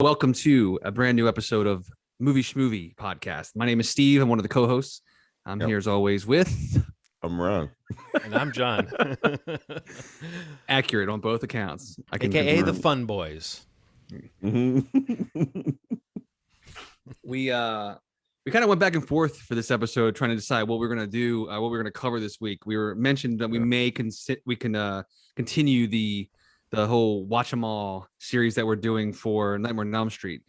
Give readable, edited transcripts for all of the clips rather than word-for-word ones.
Welcome to a brand new episode of Schmovie podcast. My name is Steve. I'm one of the co-hosts. I'm here as always with I'm Ron. And I'm John. accurate on both accounts. I can AKA confirm. the Fun Boys. We kind of went back and forth for this episode trying to decide what we're going to do, what we're going to cover this week. We were mentioned that we may continue the whole Watch 'Em All series that we're doing for Nightmare on Elm Street.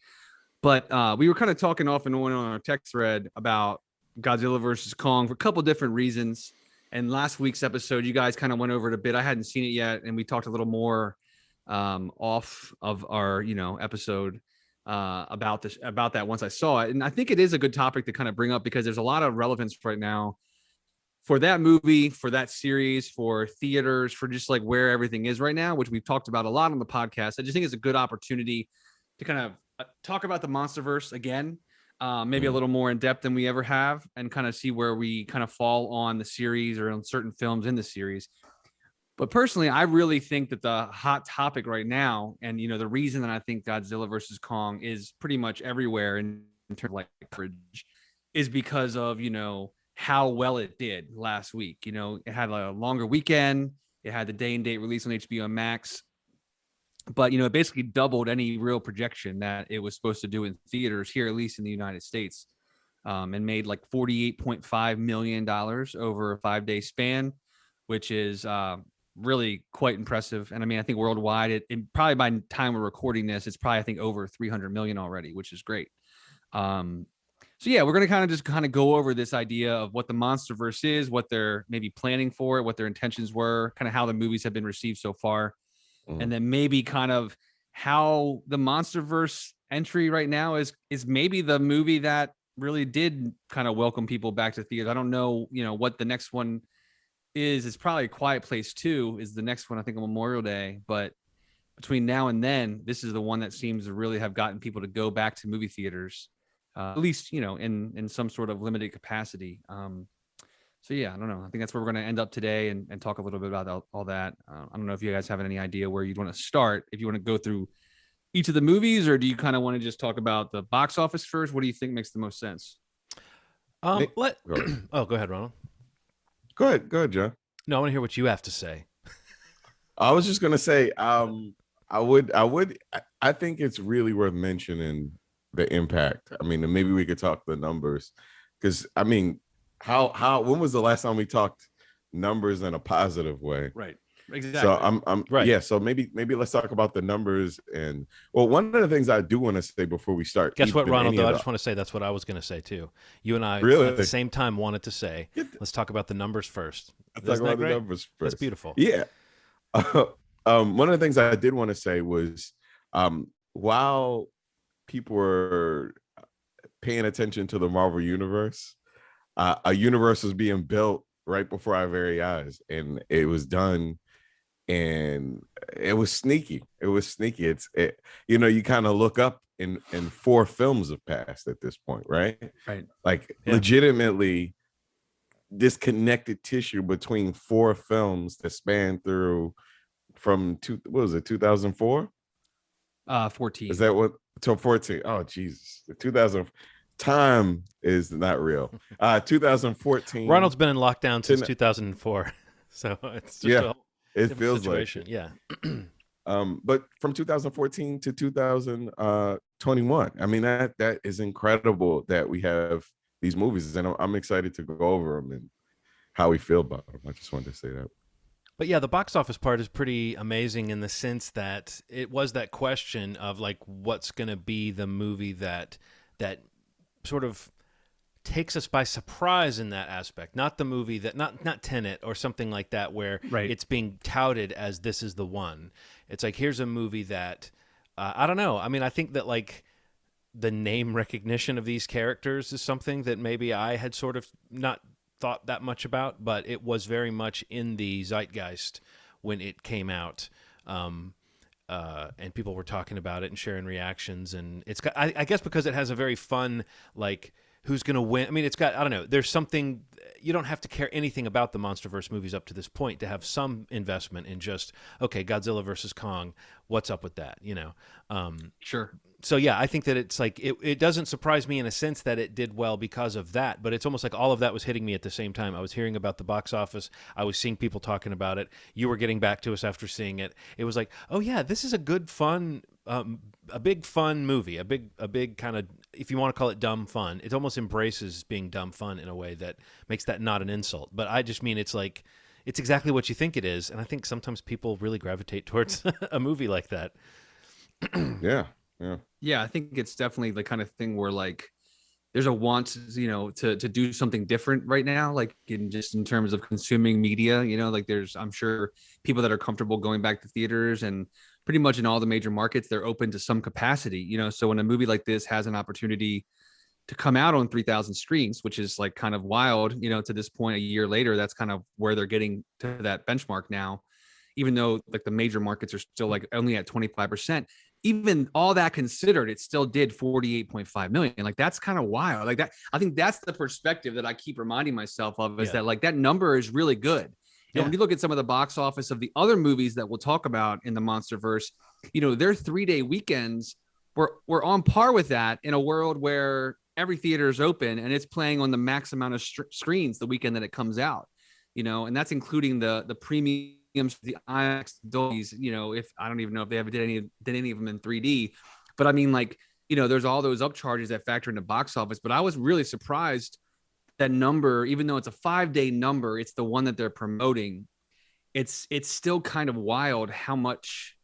But we were kind of talking off and on our text thread about Godzilla vs. Kong for a couple different reasons. And last week's episode, you guys kind of went over it a bit. I hadn't seen it yet, and we talked a little more off of our episode about that once I saw it. And I think it is a good topic to kind of bring up because there's a lot of relevance right now for that movie, for that series, for theaters, for just like where everything is right now, which we've talked about a lot on the podcast. I just think it's a good opportunity to kind of talk about the Monsterverse again, maybe a little more in depth than we ever have, and kind of see where we kind of fall on the series or on certain films in the series. But personally, I really think that the hot topic right now, and the reason that I think Godzilla versus Kong is pretty much everywhere in terms of like coverage, is because of how well it did last week. It had a longer weekend. It had the day and date release on HBO Max. But, it basically doubled any real projection that it was supposed to do in theaters here, at least in the United States, and made like $48.5 million over a 5-day span, which is really quite impressive. And I mean, I think worldwide, it probably by the time we're recording this, it's probably, I think, over 300 million already, which is great. So yeah, we're going to kind of go over this idea of what the Monsterverse is, what they're maybe planning for it, what their intentions were, kind of how the movies have been received so far. And then maybe kind of how the Monsterverse entry right now is maybe the movie that really did kind of welcome people back to theaters. I don't know, what the next one is. It's probably Quiet Place 2 is the next one, I think, on Memorial Day. But between now and then, this is the one that seems to really have gotten people to go back to movie theaters. At least, in some sort of limited capacity. So yeah, I don't know. I think that's where we're going to end up today and talk a little bit about all that. I don't know if you guys have any idea where you'd want to start, if you want to go through each of the movies, or do you kind of want to just talk about the box office first? What do you think makes the most sense? Oh, go ahead, Ronald. Go ahead, John. No, I want to hear what you have to say. I was just going to say, I think it's really worth mentioning the impact. I mean, maybe we could talk the numbers, because I mean, when was the last time we talked numbers in a positive way? Right. Exactly. So I'm right. Yeah. So maybe let's talk about the numbers. And one of the things I do want to say before we start. Guess what, Ronald? Though I just want to say that's what I was going to say too. You and I really at the same time wanted to say, let's talk about the numbers first. Let's talk about the numbers first. That's beautiful. Yeah. One of the things I did want to say was, while people were paying attention to the Marvel universe, a universe was being built right before our very eyes, and it was done, and it was sneaky. You kind of look up, and 4 films have passed at this point, right? Like, legitimately this connected tissue between 4 films that span through from 2004? 14. Is that what? Till 14. Oh, Jesus. 2000. Time is not real. 2014. Ronald's been in lockdown since 2004. So it's just it feels situation. Like it. But from 2014 to 2021, I mean, that is incredible that we have these movies, and I'm excited to go over them and how we feel about them. I just wanted to say that. But yeah, the box office part is pretty amazing in the sense that it was that question of like, what's going to be the movie that sort of takes us by surprise in that aspect. Not the movie that, not Tenet or something like that, where it's being touted as this is the one. It's like, here's a movie that, I don't know. I mean, I think that like the name recognition of these characters is something that maybe I had sort of not thought that much about, but it was very much in the zeitgeist when it came out. And people were talking about it and sharing reactions, and it's, I guess because it has a very fun, like, who's going to win. I mean, it's got, I don't know, there's something, you don't have to care anything about the Monsterverse movies up to this point to have some investment in just, okay, Godzilla versus Kong, what's up with that, you know? Sure. So yeah, I think that it's like, it doesn't surprise me in a sense that it did well because of that, but it's almost like all of that was hitting me at the same time. I was hearing about the box office. I was seeing people talking about it. You were getting back to us after seeing it. It was like, oh yeah, this is a good, fun, a big fun movie, a big kind of, if you want to call it dumb fun, it almost embraces being dumb fun in a way that makes that not an insult. But I just mean, it's like, it's exactly what you think it is. And I think sometimes people really gravitate towards a movie like that. Yeah. Yeah, I think it's definitely the kind of thing where like there's a want, you know, to do something different right now, like in terms of consuming media, you know, like there's, I'm sure, people that are comfortable going back to theaters, and pretty much in all the major markets, they're open to some capacity, you know. So when a movie like this has an opportunity to come out on 3,000 screens, which is like kind of wild, you know, to this point, a year later, that's kind of where they're getting to that benchmark now, even though like the major markets are still like only at 25%. Even all that considered, it still did 48.5 million. Like that's kind of wild. Like that, I think that's the perspective that I keep reminding myself of, is that like that number is really good. You know, when you look at some of the box office of the other movies that we'll talk about in the Monsterverse, you know, their 3-day weekends were on par with that in a world where every theater is open and it's playing on the max amount of screens the weekend that it comes out, you know, and that's including the premium, the IMAX, Dolby's, you know, if I don't even know if they ever did any of them in 3D, but I mean, like, you know, there's all those upcharges that factor into box office. But I was really surprised that number, even though it's a 5-day number, it's the one that they're promoting. It's still kind of wild how much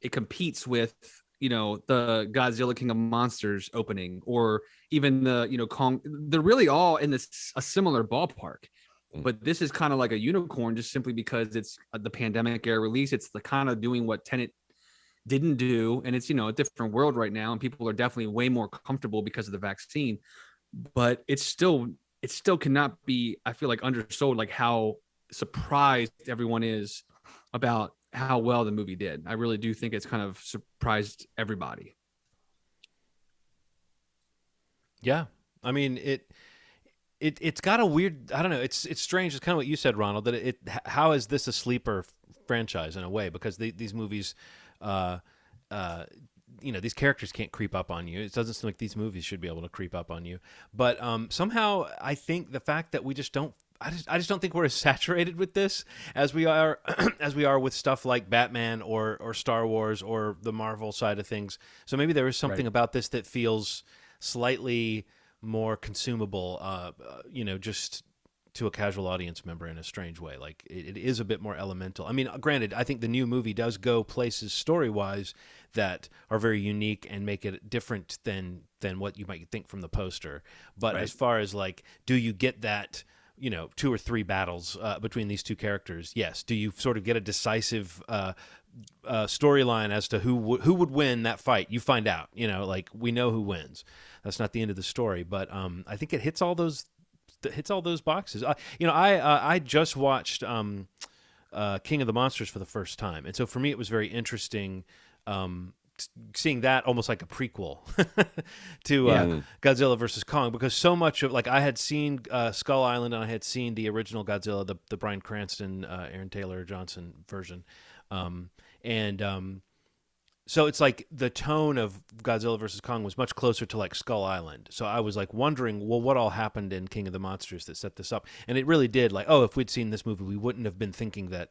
it competes with, you know, the Godzilla King of Monsters opening, or even the, you know, Kong. They're really all in a similar ballpark. But this is kind of like a unicorn, just simply because it's the pandemic era release. It's the kind of doing what Tenet didn't do. And it's, you know, a different world right now. And people are definitely way more comfortable because of the vaccine. But it still cannot be, I feel like, undersold, like how surprised everyone is about how well the movie did. I really do think it's kind of surprised everybody. Yeah. I mean, it's got a weird, I don't know, it's strange. It's kind of what you said, Ronald, that how is this a sleeper franchise in a way? Because these movies, you know, these characters can't creep up on you. It doesn't seem like these movies should be able to creep up on you. But somehow I think the fact that we just don't, I just don't think we're as saturated with this as we are with stuff like Batman or Star Wars or the Marvel side of things. So maybe there is something about this that feels slightly more consumable, you know, just to a casual audience member in a strange way. Like it is a bit more elemental. I mean, granted, I think the new movie does go places story-wise that are very unique and make it different than what you might think from the poster. But as far as like, do you get that, you know, 2 or 3 battles between these two characters? Yes. Do you sort of get a decisive storyline as to who would win that fight? You find out, you know, like we know who wins. That's not the end of the story, but I think it hits all those boxes. You know, I just watched King of the Monsters for the first time, and so for me it was very interesting seeing that almost like a prequel to Godzilla versus Kong, because so much of, like, I had seen Skull Island and I had seen the original Godzilla, the Bryan Cranston, Aaron Taylor Johnson version, so it's like the tone of Godzilla versus Kong was much closer to like Skull Island. So I was like wondering, well, what all happened in King of the Monsters that set this up? And it really did. Like, oh, if we'd seen this movie, we wouldn't have been thinking that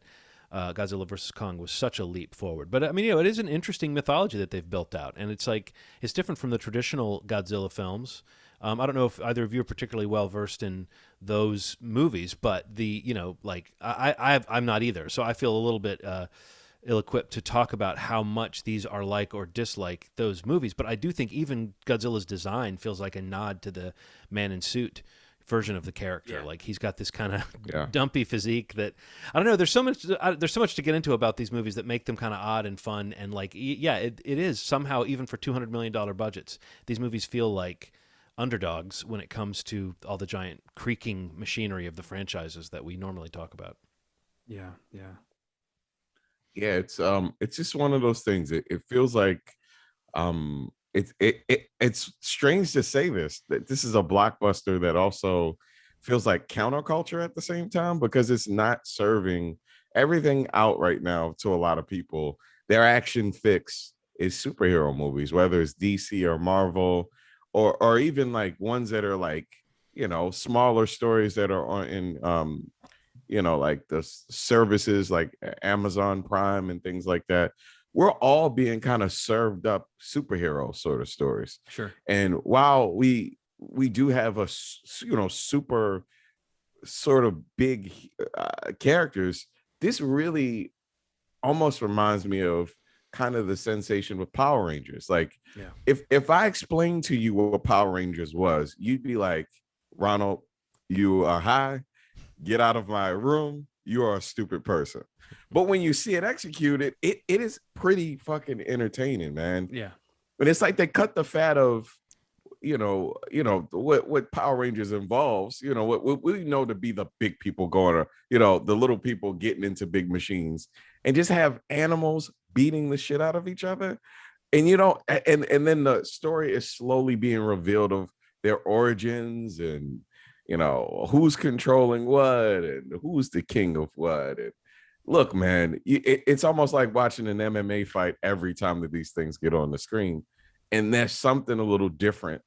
Godzilla versus Kong was such a leap forward. But I mean, you know, it is an interesting mythology that they've built out, and it's like it's different from the traditional Godzilla films. I don't know if either of you are particularly well versed in those movies, but you know, like I'm not either. So I feel a little bit ill-equipped to talk about how much these are like or dislike those movies. But I do think even Godzilla's design feels like a nod to the man in suit version of the character. Like he's got this kind of dumpy physique that, I don't know, there's so much to get into about these movies that make them kind of odd and fun. And like, it is somehow, even for $200 million budgets, these movies feel like underdogs when it comes to all the giant creaking machinery of the franchises that we normally talk about. Yeah. It's just one of those things. It feels like it's strange to say this, that this is a blockbuster that also feels like counterculture at the same time, because it's not serving everything out right now. To a lot of people, their action fix is superhero movies, whether it's DC or Marvel, or even like ones that are like, smaller stories that are on in like the services like Amazon Prime and things like that. We're all being kind of served up superhero sort of stories. Sure. And while we do have super sort of big characters, this really almost reminds me of kind of the sensation with Power Rangers. Like, yeah. if I explained to you what Power Rangers was, you'd be like, Ronald, you are high. Get out of my room. You are a stupid person. But when you see it executed, it is pretty fucking entertaining, man. Yeah. But it's like they cut the fat of, what Power Rangers involves, what we know to be the big people going, the little people getting into big machines, and just have animals beating the shit out of each other. And, and then the story is slowly being revealed of their origins and, who's controlling what and who's the king of what. And look, man, it's almost like watching an MMA fight every time that these things get on the screen. And there's something a little different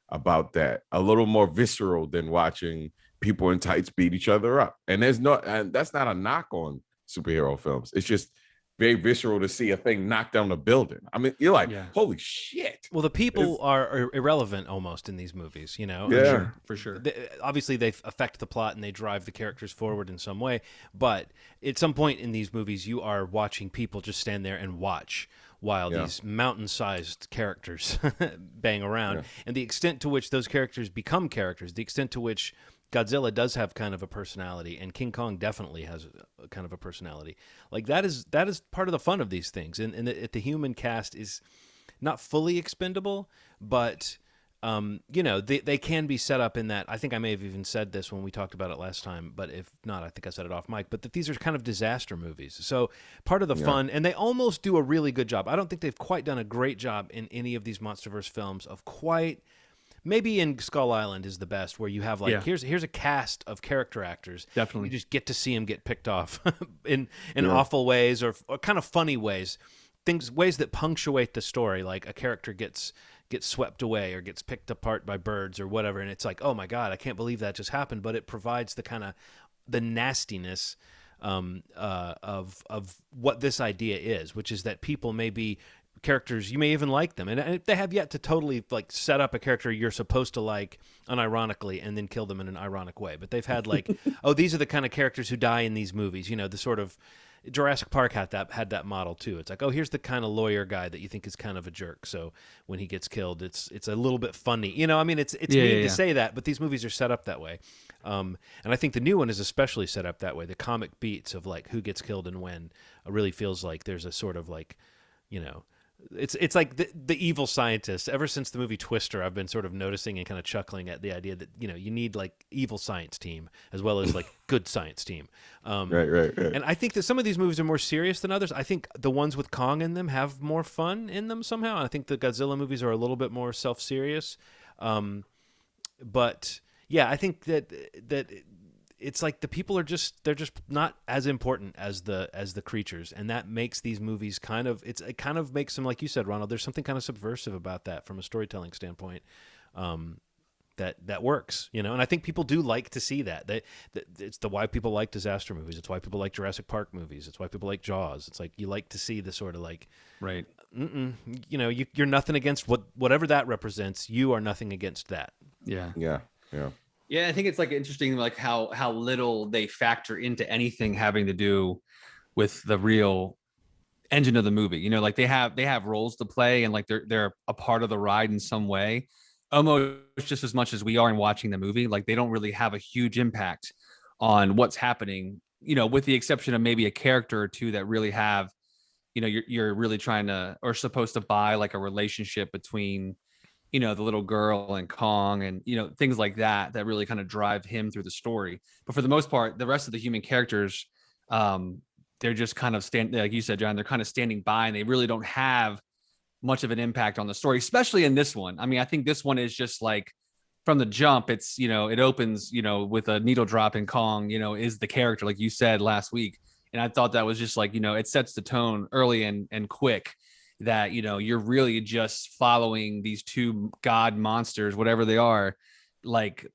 about that, a little more visceral than watching people in tights beat each other up. And that's not a knock on superhero films. It's just very visceral to see a thing knock down a building. I mean, you're like, holy shit. Well, the people are irrelevant almost in these movies, Yeah, for sure. Obviously, they affect the plot and they drive the characters forward in some way. But at some point in these movies, you are watching people just stand there and watch while these mountain-sized characters bang around. Yeah. And the extent to which those characters become characters, the extent to which Godzilla does have kind of a personality, and King Kong definitely has a kind of a personality. Like that is part of the fun of these things. And the human cast is not fully expendable, but they can be set up in that. I think I may have even said this when we talked about it last time, but if not, I think I said it off mic. But that these are kind of disaster movies. So part of the fun, and they almost do a really good job. I don't think they've quite done a great job in any of these Monsterverse films of quite. Maybe in Skull Island is the best, where you have like here's a cast of character actors. Definitely, you just get to see them get picked off in awful ways or kind of funny ways, ways that punctuate the story. Like a character gets swept away or gets picked apart by birds or whatever, and it's like, oh my god, I can't believe that just happened. But it provides the kind of the nastiness of what this idea is, which is that people may be characters, you may even like them, and they have yet to totally like set up a character you're supposed to like unironically and then kill them in an ironic way. But they've had like, oh, these are the kind of characters who die in these movies. The sort of Jurassic Park had that model too. It's like, oh, here's the kind of lawyer guy that you think is kind of a jerk. So when he gets killed, it's a little bit funny. I mean, it's mean to say that, but these movies are set up that way. And I think the new one is especially set up that way. The comic beats of like who gets killed and when really feels like there's a sort of like, it's like the evil scientist. Ever since the movie Twister, I've been sort of noticing and kind of chuckling at the idea that you need like evil science team as well as like good science team. Right. And I think that some of these movies are more serious than others. I think the ones with Kong in them have more fun in them somehow. I think the Godzilla movies are a little bit more self-serious. But yeah, I think that it's like the people they're just not as important as the creatures, and that makes these movies it kind of makes them, like you said, Ronald, there's something kind of subversive about that from a storytelling standpoint, that works, and I think people do like to see that. It's why people like disaster movies. It's why people like Jurassic Park movies. It's why people like Jaws. It's like you like to see the sort of like, right, you're nothing against whatever that represents. You are nothing against that. Yeah, I think it's like interesting, like how little they factor into anything having to do with the real engine of the movie. Like they have roles to play, and like they're a part of the ride in some way, almost just as much as we are in watching the movie. Like they don't really have a huge impact on what's happening, with the exception of maybe a character or two that really have, you're really trying to or supposed to buy like a relationship between the little girl and Kong and, things like that really kind of drive him through the story. But for the most part, the rest of the human characters, they're just kind of like you said, John, they're kind of standing by, and they really don't have much of an impact on the story, especially in this one. I mean, I think this one is just like from the jump, it's, it opens, with a needle drop, and Kong, is the character, like you said last week. And I thought that was just like, it sets the tone early and quick that, you're really just following these two god monsters, whatever they are, like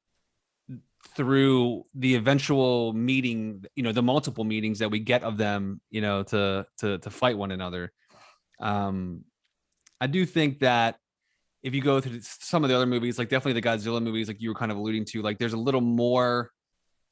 through the eventual meeting, the multiple meetings that we get of them, to fight one another. I do think that if you go through some of the other movies, like definitely the Godzilla movies, like you were kind of alluding to, like there's a little more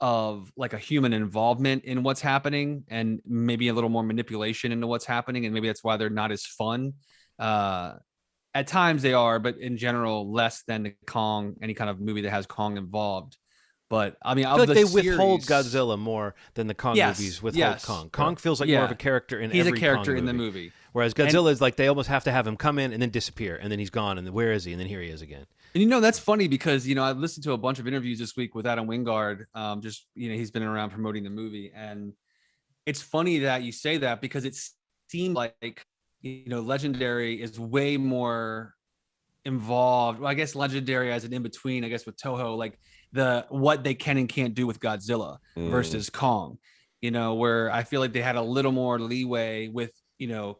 of like a human involvement in what's happening, and maybe a little more manipulation into what's happening. And maybe that's why they're not as fun. At times they are, but in general, less than the Kong, any kind of movie that has Kong involved. But I mean, I feel like they withhold Godzilla more than the Kong movies withhold Kong. Kong feels like more of a character in he's every a character Kong in the movie. Whereas Godzilla is like they almost have to have him come in and then disappear, and then he's gone, and then where is he? And then here he is again. And that's funny because I've listened to a bunch of interviews this week with Adam Wingard. Just he's been around promoting the movie, and it's funny that you say that because it seemed like Legendary is way more involved. Well, I guess Legendary as an in between, I guess, with Toho, like what they can and can't do with Godzilla versus Kong. Where I feel like they had a little more leeway with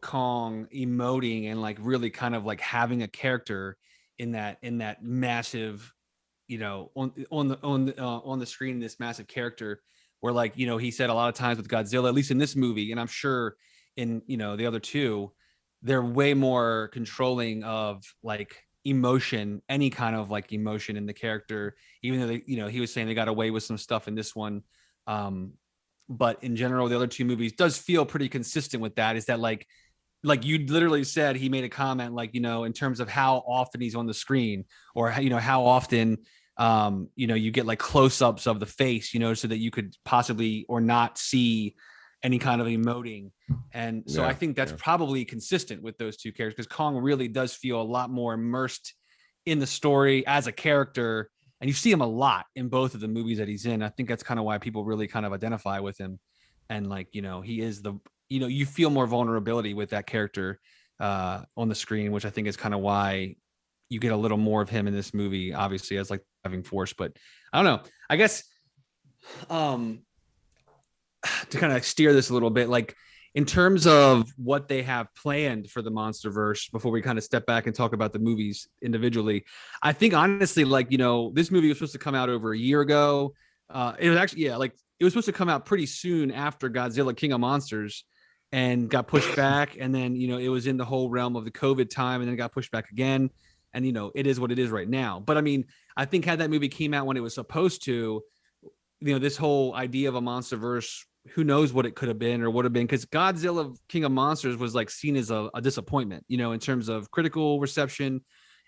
Kong emoting and like really kind of like having a character in that massive, on the screen, this massive character where like, he said a lot of times with Godzilla, at least in this movie, and I'm sure in, the other two, they're way more controlling of like emotion, any kind of like emotion in the character, even though they, he was saying they got away with some stuff in this one. But in general, the other two movies does feel pretty consistent with that. Is that like you literally said, he made a comment like, in terms of how often he's on the screen, or how often, you get like close-ups of the face, so that you could possibly or not see any kind of emoting. And so I think that's probably consistent with those two characters, because Kong really does feel a lot more immersed in the story as a character. And you see him a lot in both of the movies that he's in. I think that's kind of why people really kind of identify with him. And like, he is you feel more vulnerability with that character on the screen, which I think is kind of why you get a little more of him in this movie, obviously, as like driving force. But I don't know, I guess to kind of steer this a little bit, like in terms of what they have planned for the Monsterverse, before we kind of step back and talk about the movies individually, I think honestly, like, this movie was supposed to come out over a year ago. It was actually, it was supposed to come out pretty soon after Godzilla King of Monsters, and got pushed back. And then, it was in the whole realm of the COVID time, and then it got pushed back again. And, it is what it is right now. But I mean, I think had that movie came out when it was supposed to, this whole idea of a Monsterverse, who knows what it could have been or would have been, because Godzilla King of Monsters was like seen as a disappointment, in terms of critical reception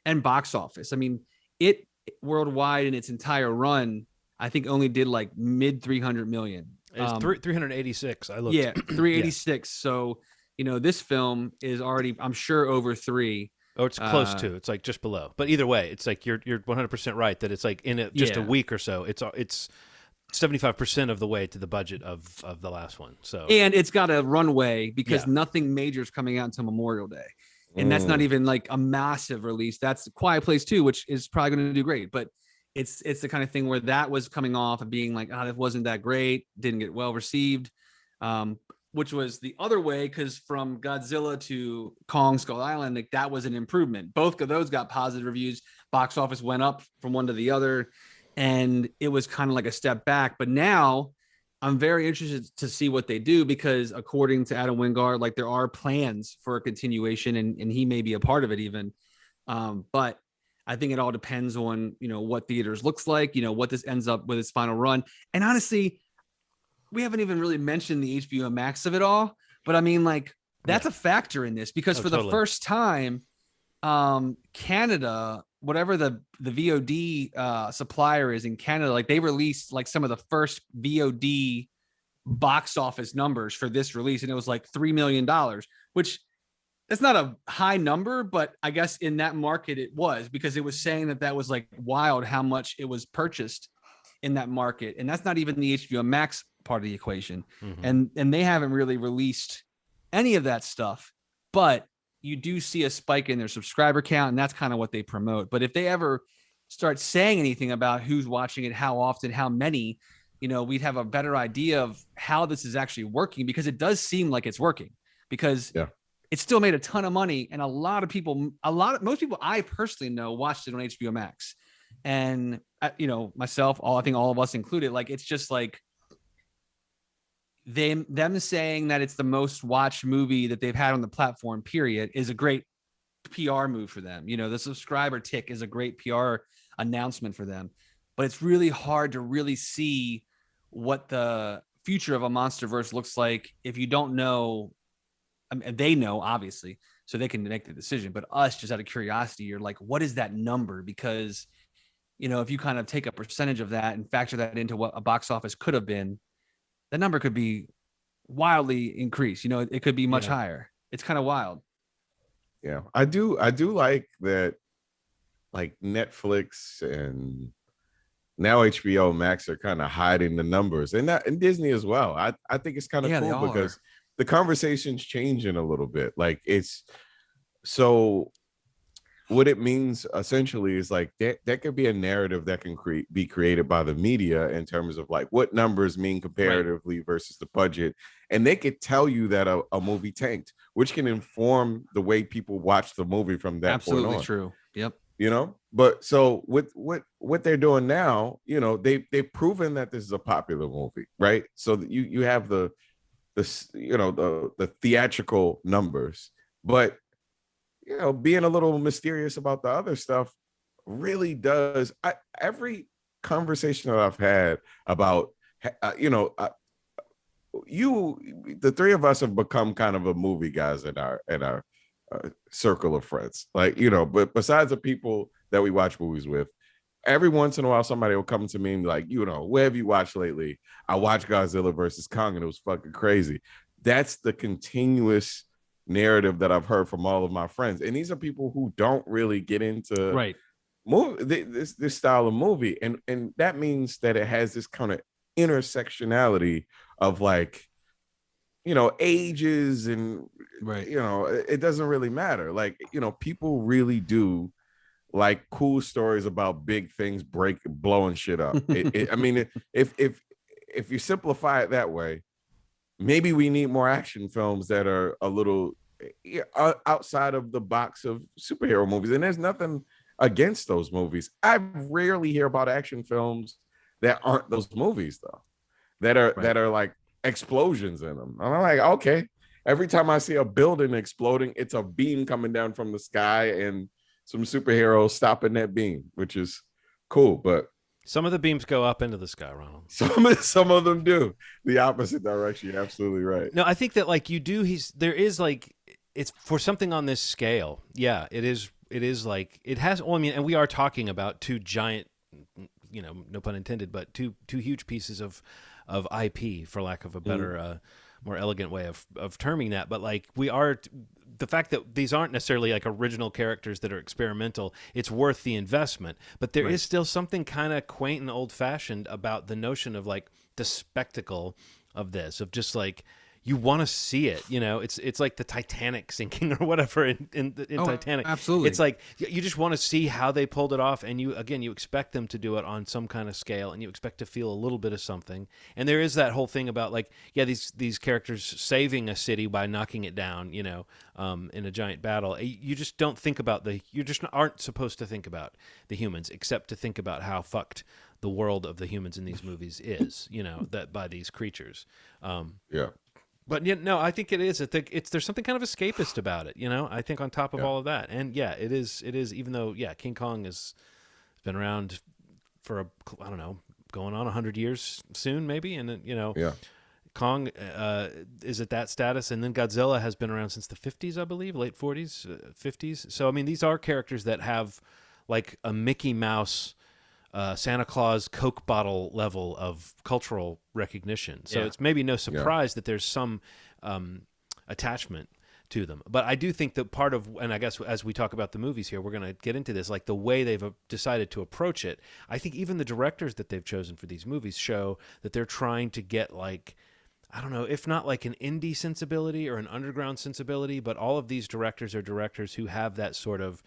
and box office. I mean, it worldwide in its entire run, I think only did like mid 300 million. It's 386. I looked. Yeah, 386. So, this film is already, I'm sure, over 3. Oh, it's close to. It's like just below. But either way, it's like you're 100% right that it's like in just a week or so, it's 75% of the way to the budget of the last one. So, and it's got a runway because nothing major is coming out until Memorial Day. And that's not even like a massive release. That's Quiet Place 2, which is probably going to do great. But it's the kind of thing where that was coming off of being like, that wasn't that great, didn't get well received, which was the other way, because from Godzilla to Kong Skull Island, like that was an improvement. Both of those got positive reviews. Box office went up from one to the other, and it was kind of like a step back. But now I'm very interested to see what they do, because according to Adam Wingard, like there are plans for a continuation, and he may be a part of it even. But I think it all depends on, what theaters looks like, what this ends up with its final run. And honestly, we haven't even really mentioned the HBO Max of it all, but I mean, like that's a factor in this, because for the first time, Canada, whatever the VOD supplier is in Canada, like they released like some of the first VOD box office numbers for this release, and it was like $3 million, which that's not a high number, but I guess in that market it was, because it was saying that was like wild how much it was purchased in that market. And that's not even the HBO Max part of the equation. And they haven't really released any of that stuff. But, you do see a spike in their subscriber count, and that's kind of what they promote. But if they ever start saying anything about who's watching it, how often, how many, we'd have a better idea of how this is actually working, because it does seem like it's working, because it still made a ton of money. And most people I personally know watched it on HBO Max, and myself, I think all of us included, like, it's just like them saying that it's the most watched movie that they've had on the platform, period, is a great PR move for them. The subscriber tick is a great PR announcement for them, but it's really hard to really see what the future of a Monsterverse looks like if you don't know. I mean, they know, obviously, so they can make the decision, but us, just out of curiosity, you're like, what is that number? Because if you kind of take a percentage of that and factor that into what a box office could have been, that number could be wildly increased. It could be much higher. It's kind of wild. Yeah, I do like that, like Netflix and now HBO Max are kind of hiding the numbers, and Disney as well. I think it's kind of cool because the conversation's changing a little bit. Like, it's so what it means essentially is like that could be a narrative that can be created by the media in terms of like what numbers mean comparatively versus the budget. And they could tell you that a movie tanked, which can inform the way people watch the movie from that point on. Absolutely true. Yep. But so with what they're doing now, they've proven that this is a popular movie, right? So you have the theatrical numbers, but being a little mysterious about the other stuff really does. Every conversation that I've had about, the three of us have become kind of a movie guys in our circle of friends. Like, but besides the people that we watch movies with, every once in a while somebody will come to me and be like, what have you watched lately? I watched Godzilla vs Kong and it was fucking crazy. That's the continuous narrative that I've heard from all of my friends, and these are people who don't really get into this style of movie, and that means that it has this kind of intersectionality of like ages, and it doesn't really matter. Like, people really do like cool stories about big things blowing shit up. I mean, if you simplify it that way, maybe we need more action films that are a little outside of the box of superhero movies. And there's nothing against those movies. I rarely hear about action films that aren't those movies, though, that are like explosions in them. And I'm like, okay, every time I see a building exploding, it's a beam coming down from the sky and some superheroes stopping that beam, which is cool. But some of the beams go up into the sky, Ronald. Some of them do the opposite direction. You're absolutely right. No, I think that like there is like, it's for something on this scale. Yeah, it is like, it has, well, I mean, and we are talking about two giant, no pun intended, but two huge pieces of IP, for lack of a better, more elegant way of terming that. But like, the fact that these aren't necessarily like original characters that are experimental, it's worth the investment. But there is still something kind of quaint and old fashioned about the notion of like the spectacle of this, of just like, you want to see it, it's like the Titanic sinking or whatever in Titanic. Absolutely. It's like, you just want to see how they pulled it off. And you expect them to do it on some kind of scale, and you expect to feel a little bit of something. And there is that whole thing about like, these characters saving a city by knocking it down, in a giant battle. You just don't think about you just aren't supposed to think about the humans, except to think about how fucked the world of the humans in these movies is, that by these creatures. But no, I think it is. There's something kind of escapist about it, I think, on top of all of that. And it is, even though, King Kong has been around for I don't know, going on 100 years soon, maybe. And, Kong is at that status. And then Godzilla has been around since the 50s, I believe, late 40s, 50s. So, I mean, these are characters that have like a Mickey Mouse, Santa Claus Coke bottle level of cultural recognition. So it's maybe no surprise that there's some attachment to them. But I do think that part of, and I guess as we talk about the movies here, we're going to get into this, like the way they've decided to approach it. I think even the directors that they've chosen for these movies show that they're trying to get like I don't know, if not like an indie sensibility or an underground sensibility, but all of these directors are directors who have that sort of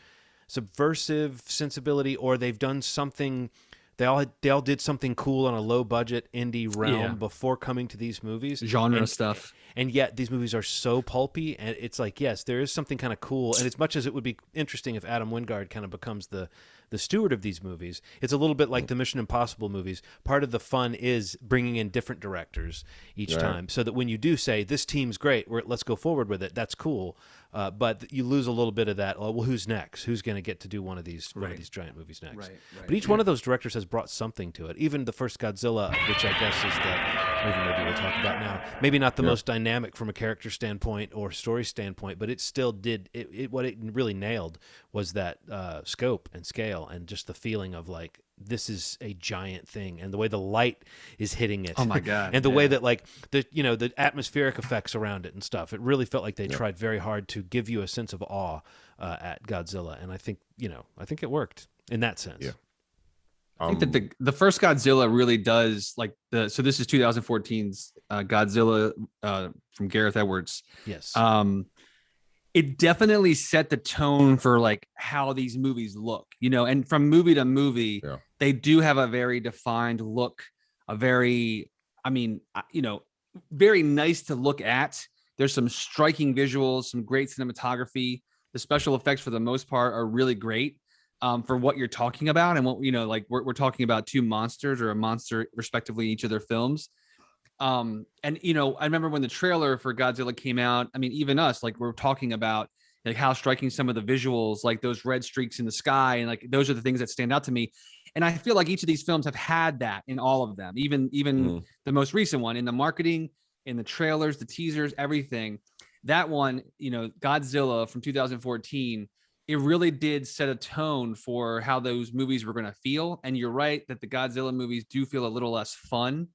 subversive sensibility, or they've done something. They all did something cool on a low budget indie realm before coming to these movies. Genre stuff. And yet these movies are so pulpy, and it's like, yes, there is something kind of cool. And as much as it would be interesting if Adam Wingard kind of becomes the steward of these movies, it's a little bit like the Mission Impossible movies. Part of the fun is bringing in different directors each time, so that when you do say, this team's great, let's go forward with it, that's cool. But you lose a little bit of that. Oh, well, who's next? Who's going to get to do one of these giant movies next? Right. But each one of those directors has brought something to it. Even the first Godzilla, which I guess is the movie maybe we'll talk about now. Maybe not the most dynamic from a character standpoint or story standpoint, but it still did. What it really nailed was that scope and scale and just the feeling of like, this is a giant thing, and the way the light is hitting it. Oh my God. And the way that like the atmospheric effects around it and stuff. It really felt like they tried very hard to give you a sense of awe at Godzilla, and I think it worked in that sense. Yeah. I think that the first Godzilla really does like so this is 2014's Godzilla from Gareth Edwards. Yes. It definitely set the tone for like how these movies look, and from movie to movie, they do have a very defined look, very nice to look at. There's some striking visuals, some great cinematography. The special effects for the most part are really great for what you're talking about. And what, like we're talking about two monsters or a monster respectively in each of their films. And I remember when the trailer for Godzilla came out, I mean, even us, like we're talking about like how striking some of the visuals, like those red streaks in the sky. And like, those are the things that stand out to me. And I feel like each of these films have had that in all of them, even the most recent one, in the marketing, in the trailers, the teasers, everything. That one, Godzilla from 2014, it really did set a tone for how those movies were going to feel. And you're right that the Godzilla movies do feel a little less fun.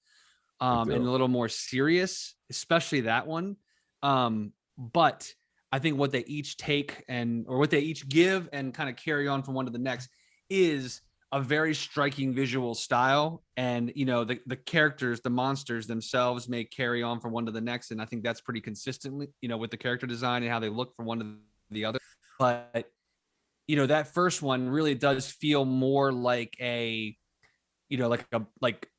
And a little more serious, especially that one. But I think what they each take or what they each give and kind of carry on from one to the next is a very striking visual style. And, the characters, the monsters themselves may carry on from one to the next. And I think that's pretty consistently, with the character design and how they look from one to the other. But, that first one really does feel more like I don't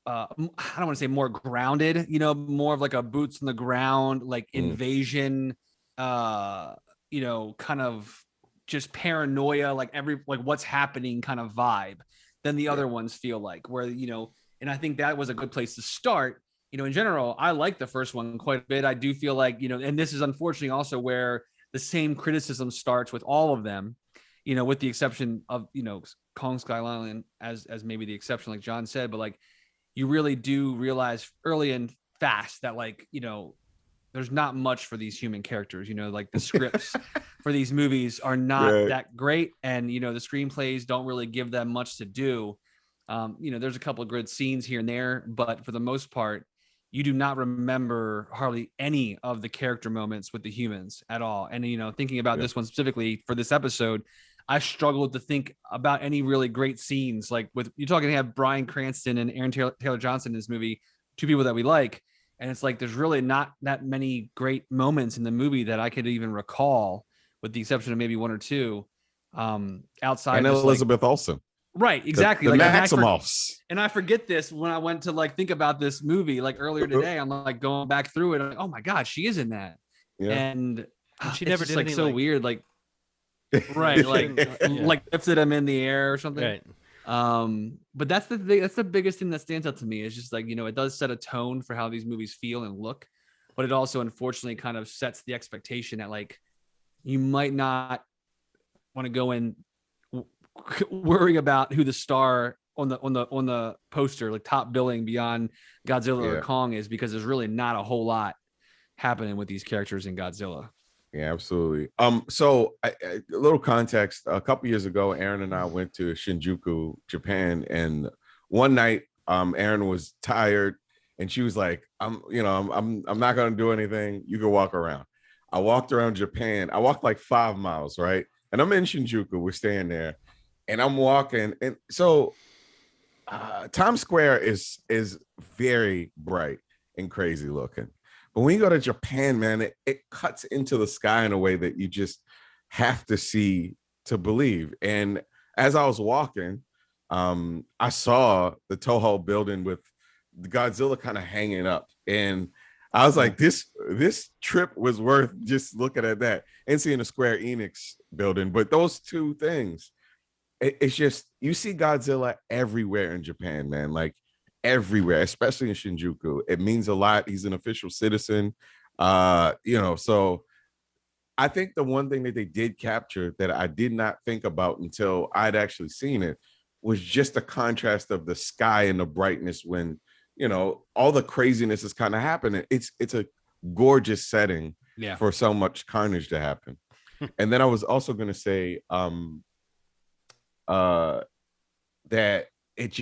want to say more grounded, more of like a boots on the ground, like invasion, kind of just paranoia, like what's happening kind of vibe than the other ones feel like, where, and I think that was a good place to start. In general, I like the first one quite a bit. I do feel like, and this is unfortunately also where the same criticism starts with all of them, with the exception of, Kong Skull Island as maybe the exception, like John said, but like you really do realize early and fast that like, there's not much for these human characters, like the scripts for these movies are not that great. And, the screenplays don't really give them much to do. There's a couple of good scenes here and there, but for the most part, you do not remember hardly any of the character moments with the humans at all. And, thinking about this one specifically for this episode, I struggled to think about any really great scenes. Like you're talking to have Bryan Cranston and Aaron Taylor Johnson in this movie, two people that we like. And it's like, there's really not that many great moments in the movie that I could even recall, with the exception of maybe one or two outside. And Elizabeth Olsen. Right. Exactly. The like Maximoffs. And I forget this when I went to like think about this movie, like earlier today, I'm like going back through it. I'm like, oh my God, she is in that. Yeah. And she never did like any, so weird. Like, right. Like lifted him in the air or something. Right. But that's the biggest thing that stands out to me. Is just like, it does set a tone for how these movies feel and look, but it also unfortunately kind of sets the expectation that like you might not want to go and worry about who the star on the poster, like top billing beyond Godzilla or Kong is, because there's really not a whole lot happening with these characters in Godzilla. Yeah, absolutely. So a little context. A couple years ago, Aaron and I went to Shinjuku, Japan, and one night, Aaron was tired, and she was like, "I'm not gonna do anything. You can walk around." I walked around Japan. I walked like 5 miles, right? And I'm in Shinjuku. We're staying there, and I'm walking, and so Times Square is very bright and crazy looking. But when you go to Japan, man, it cuts into the sky in a way that you just have to see to believe. And as I was walking, I saw the Toho building with the Godzilla kind of hanging up. And I was like, this trip was worth just looking at that and seeing the Square Enix building. But those two things, it's just, you see Godzilla everywhere in Japan, man. Like everywhere, especially in Shinjuku. It means a lot. He's an official citizen. So I think the one thing that they did capture that I did not think about until I'd actually seen it was just the contrast of the sky and the brightness when, all the craziness is kind of happening. It's a gorgeous setting for so much carnage to happen. And then I was also going to say that it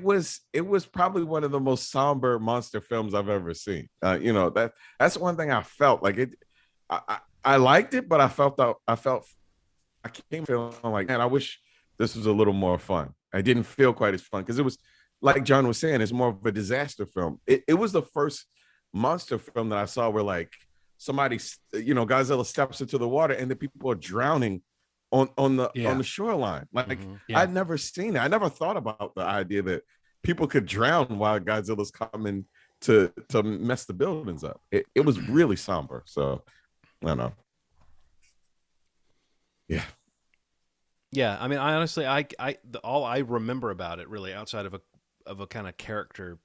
was probably one of the most somber monster films I've ever seen. That's one thing I felt like it. I liked it, but I came feeling like, man, I wish this was a little more fun. I didn't feel quite as fun because it was, like John was saying, it's more of a disaster film. It was the first monster film that I saw where like somebody, Godzilla steps into the water and the people are drowning on the shoreline. Like I'd never seen it. I never thought about the idea that people could drown while Godzilla's coming to mess the buildings up. It was really somber. So I don't know. Yeah. I mean, I honestly, all I remember about it really, outside of a kind of character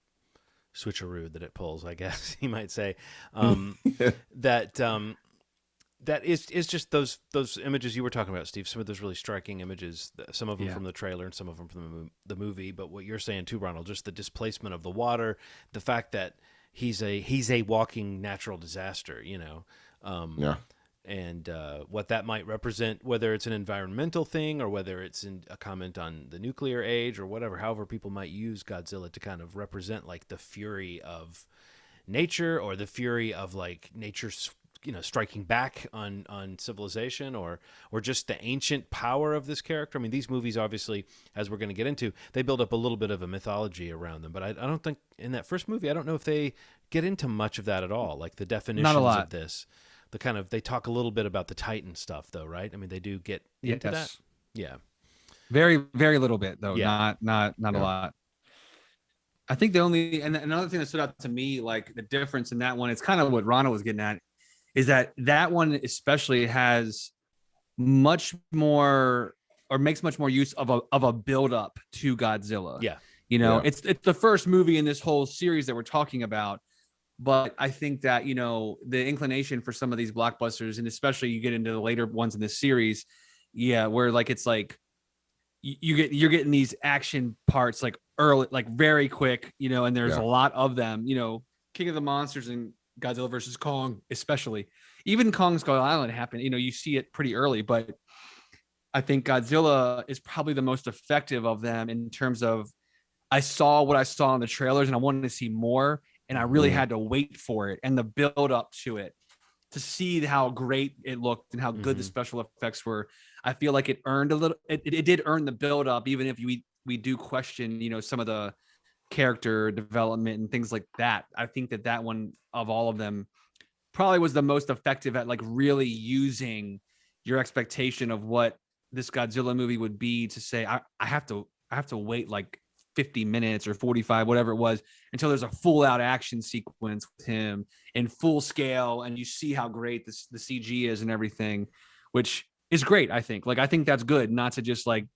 switcheroo that it pulls, I guess you might say, that is just those images you were talking about, Steve. Some of those really striking images, some of them from the trailer and some of them from the movie. But what you're saying too, Ronald, just the displacement of the water, the fact that he's a walking natural disaster, and what that might represent, whether it's an environmental thing or whether it's a comment on the nuclear age or whatever, however people might use Godzilla to kind of represent like the fury of nature or the fury of like nature's, striking back on civilization or just the ancient power of this character. I mean, these movies, obviously, as we're going to get into, they build up a little bit of a mythology around them. But I don't think in that first movie, I don't know if they get into much of that at all, like the definitions of this. They talk a little bit about the Titan stuff, though, right? I mean, they do get into that. Yeah. Very, very little bit, though. Yeah. Not a lot. I think and another thing that stood out to me, like the difference in that one, it's kind of what Ronald was getting at, is that one especially has much more or makes much more use of a build up to Godzilla. Yeah. It's the first movie in this whole series that we're talking about. But I think that, the inclination for some of these blockbusters, and especially you get into the later ones in this series, where like it's like you're getting these action parts like early, like very quick, and there's a lot of them, King of the Monsters and Godzilla versus Kong, especially. Even Kong Skull Island happened, you see it pretty early, but I think Godzilla is probably the most effective of them in terms of I saw what I saw in the trailers and I wanted to see more. And I really had to wait for it and the build up to it to see how great it looked and how good the special effects were. I feel like it earned a little. It did earn the build up, even if we do question, some of the character development and things like that. I think that one of all of them probably was the most effective at like really using your expectation of what this Godzilla movie would be to say I have to wait like 50 minutes or 45, whatever it was, until there's a full out action sequence with him in full scale. And you see how great the CG is and everything, which is great. I think that's good not to just like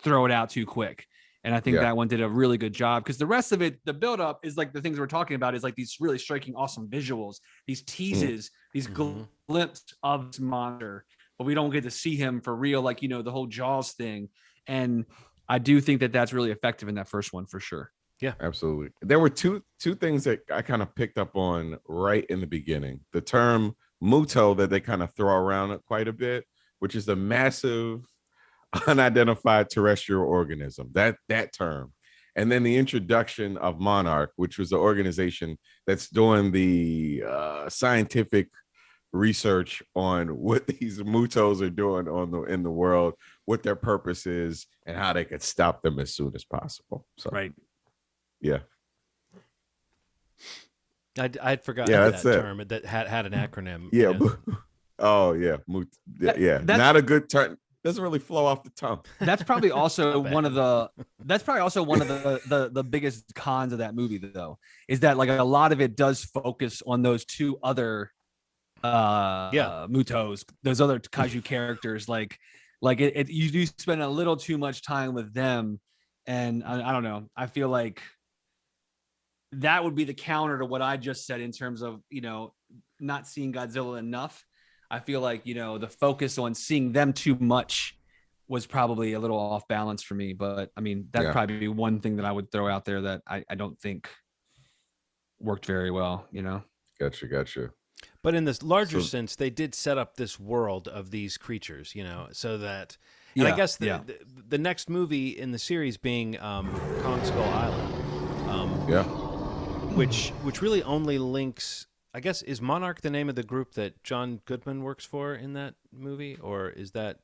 throw it out too quick. And I think that one did a really good job because the rest of it, the buildup is like the things we're talking about is like these really striking, awesome visuals, these teases, these glimpses of this monster, but we don't get to see him for real. Like, the whole Jaws thing. And I do think that that's really effective in that first one for sure. Yeah, absolutely. There were two things that I kind of picked up on right in the beginning. The term Muto that they kind of throw around quite a bit, which is a massive unidentified terrestrial organism. That term. And then the introduction of Monarch, which was the organization that's doing the scientific research on what these Mutos are doing in the world, what their purpose is, and how they could stop them as soon as possible. So, right. Yeah. I'd forgotten Yeah, that that's it. term that had an acronym. Yeah. You know? Oh yeah. Yeah. That's Not a good term. Doesn't really flow off the tongue. that's probably also Not bad. one of the biggest cons of that movie, though, is that like a lot of it does focus on those two other Mutos, those other kaiju characters. Like you do spend a little too much time with them, and I don't know. I feel like that would be the counter to what I just said in terms of, not seeing Godzilla enough. I feel like, the focus on seeing them too much was probably a little off balance for me. But I mean, that'd probably be one thing that I would throw out there that I don't think worked very well, Gotcha. But in this larger sense, they did set up this world of these creatures, so that, and I guess the next movie in the series being Kong Skull Island, which really only links, I guess, is Monarch the name of the group that John Goodman works for in that movie, or is that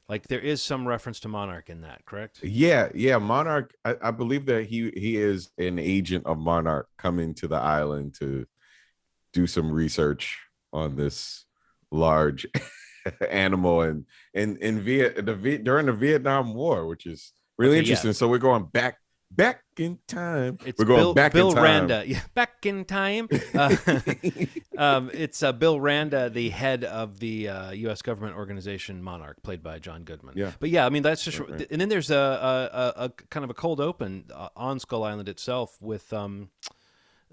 like there is some reference to Monarch in that, correct? Yeah. Monarch. I believe that he is an agent of Monarch coming to the island to do some research on this large animal and during the Vietnam War, which is really interesting. So we're going back in time. It's we're going back Bill in time. Randa. Yeah, back in time. It's Bill Randa, the head of the U.S. government organization Monarch, played by John Goodman. Yeah. But yeah, I mean that's just. Right. And then there's a kind of a cold open on Skull Island itself with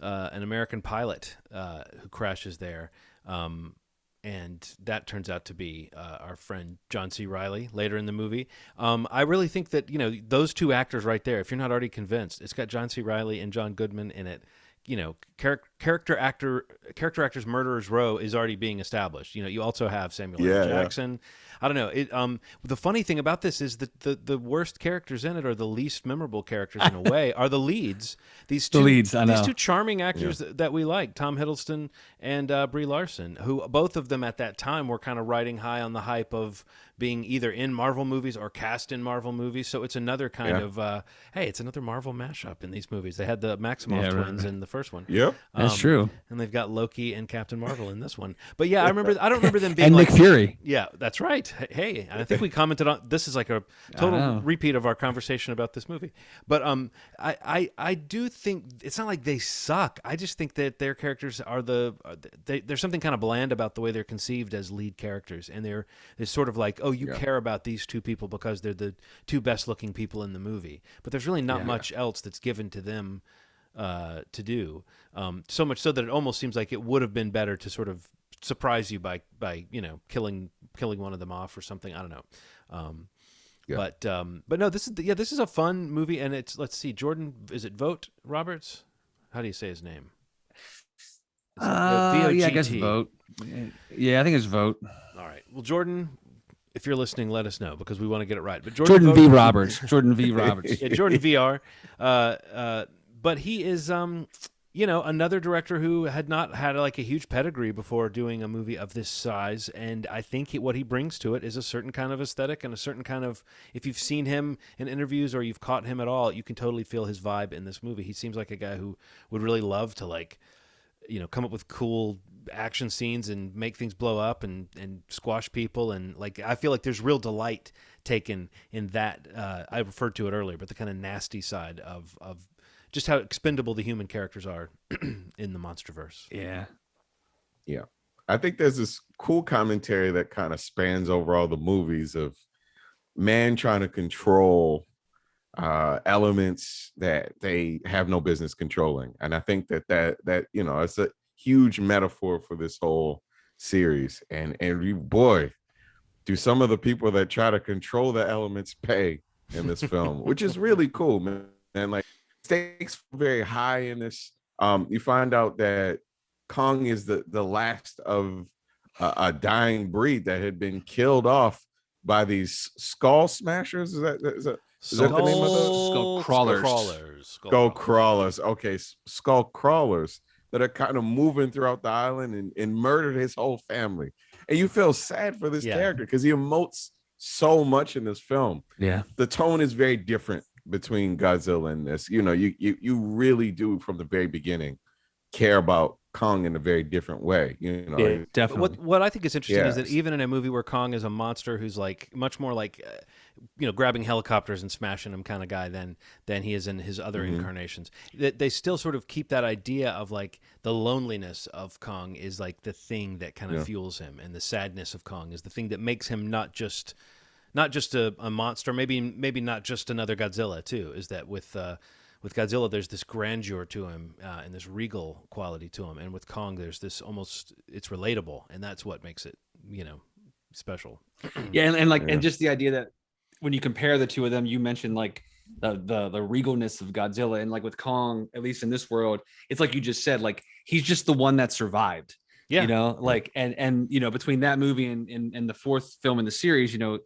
an American pilot who crashes there. And that turns out to be our friend John C. Reilly later in the movie. I really think that, those two actors right there, if you're not already convinced, it's got John C. Reilly and John Goodman in it. Character actors murderers row is already being established. You also have Samuel L. Jackson. Yeah. I don't know. The funny thing about this is that the worst characters in it, or the least memorable characters in a way, are the leads. These two charming actors that we like, Tom Hiddleston and Brie Larson, who both of them at that time were kind of riding high on the hype of being either in Marvel movies or cast in Marvel movies. So it's another kind of, hey, it's another Marvel mashup in these movies. They had the Maximoff twins in the first one. Yep. That's true. And they've got Loki and Captain Marvel in this one. But yeah, I don't remember them being and like, Nick Fury. Yeah, that's right. Hey, I think we commented on, this is like a total repeat of our conversation about this movie. But I do think, it's not like they suck. I just think that their characters are there's something kind of bland about the way they're conceived as lead characters. And they're sort of like, you care about these two people because they're the two best looking people in the movie. But there's really not much else that's given to them to do. So much so that it almost seems like it would have been better to sort of surprise you by killing one of them off or something. I don't know. But no, this is a fun movie, and it's, let's see, Jordan, is it Vogt Roberts? How do you say his name? I guess Vogt. Yeah, I think it's Vogt. All right. Well, Jordan, if you're listening, let us know because we want to get it right. But Jordan V. Roberts. Jordan V. Roberts. Yeah, Jordan VR. But he is, another director who had not had like a huge pedigree before doing a movie of this size. And I think what he brings to it is a certain kind of aesthetic and a certain kind of, if you've seen him in interviews or you've caught him at all, you can totally feel his vibe in this movie. He seems like a guy who would really love to come up with cool action scenes and make things blow up and squash people. And I feel like there's real delight taken in that. I referred to it earlier, but the kind of nasty side of just how expendable the human characters are in the Monsterverse. Yeah. I think there's this cool commentary that kind of spans over all the movies of man trying to control elements that they have no business controlling. And I think that it's a huge metaphor for this whole series. And boy, do some of the people that try to control the elements pay in this film, which is really cool, man. And like, stakes very high in this. You find out that Kong is the last of a dying breed that had been killed off by these skull smashers. Is that the name of the skull crawlers? Skull crawlers. Okay, skull crawlers that are kind of moving throughout the island and murdered his whole family. And you feel sad for this character because he emotes so much in this film. Yeah, the tone is very different between Godzilla and this. You really do from the very beginning care about Kong in a very different way. You know, Yeah, definitely. What I think is interesting is that Yes. even in a movie where Kong is a monster who's like much more like grabbing helicopters and smashing them kind of guy than he is in his other incarnations, that they still sort of keep that idea of like the loneliness of Kong is like the thing that kind of fuels him, and the sadness of Kong is the thing that makes him not just a monster, maybe not just another Godzilla too. Is that with Godzilla, there's this grandeur to him and this regal quality to him, and with Kong, there's this it's relatable, and that's what makes it special. Yeah, and just the idea that when you compare the two of them, you mentioned like the regalness of Godzilla, and like with Kong, at least in this world, it's like you just said, like he's just the one that survived. Yeah. Like and between that movie and the fourth film in the series, a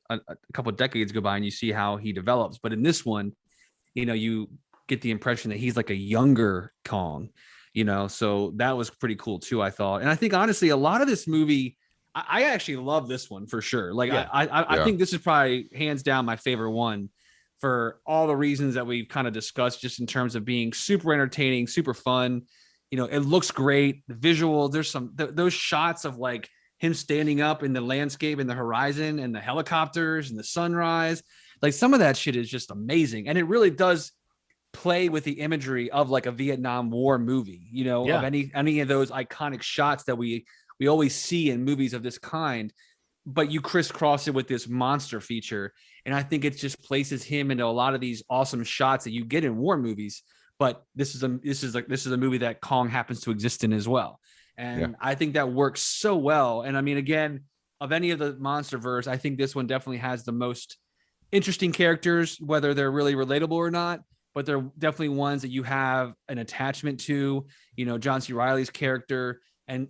couple of decades go by and you see how he develops. But in this one, you get the impression that he's like a younger Kong, so that was pretty cool too, I thought. And I think honestly, a lot of this movie, I actually love this one for sure. Like I think this is probably hands down my favorite one for all the reasons that we've kind of discussed, just in terms of being super entertaining, super fun. It looks great. The visual, there's those shots of like him standing up in the landscape and the horizon and the helicopters and the sunrise. Like some of that shit is just amazing. And it really does play with the imagery of like a Vietnam War movie, of any of those iconic shots that we always see in movies of this kind, but you crisscross it with this monster feature. And I think it just places him into a lot of these awesome shots that you get in war movies. But this is a movie that Kong happens to exist in as well. And I think that works so well. And I mean, again, of any of the Monsterverse, I think this one definitely has the most interesting characters, whether they're really relatable or not, but they're definitely ones that you have an attachment to, John C. Reilly's character and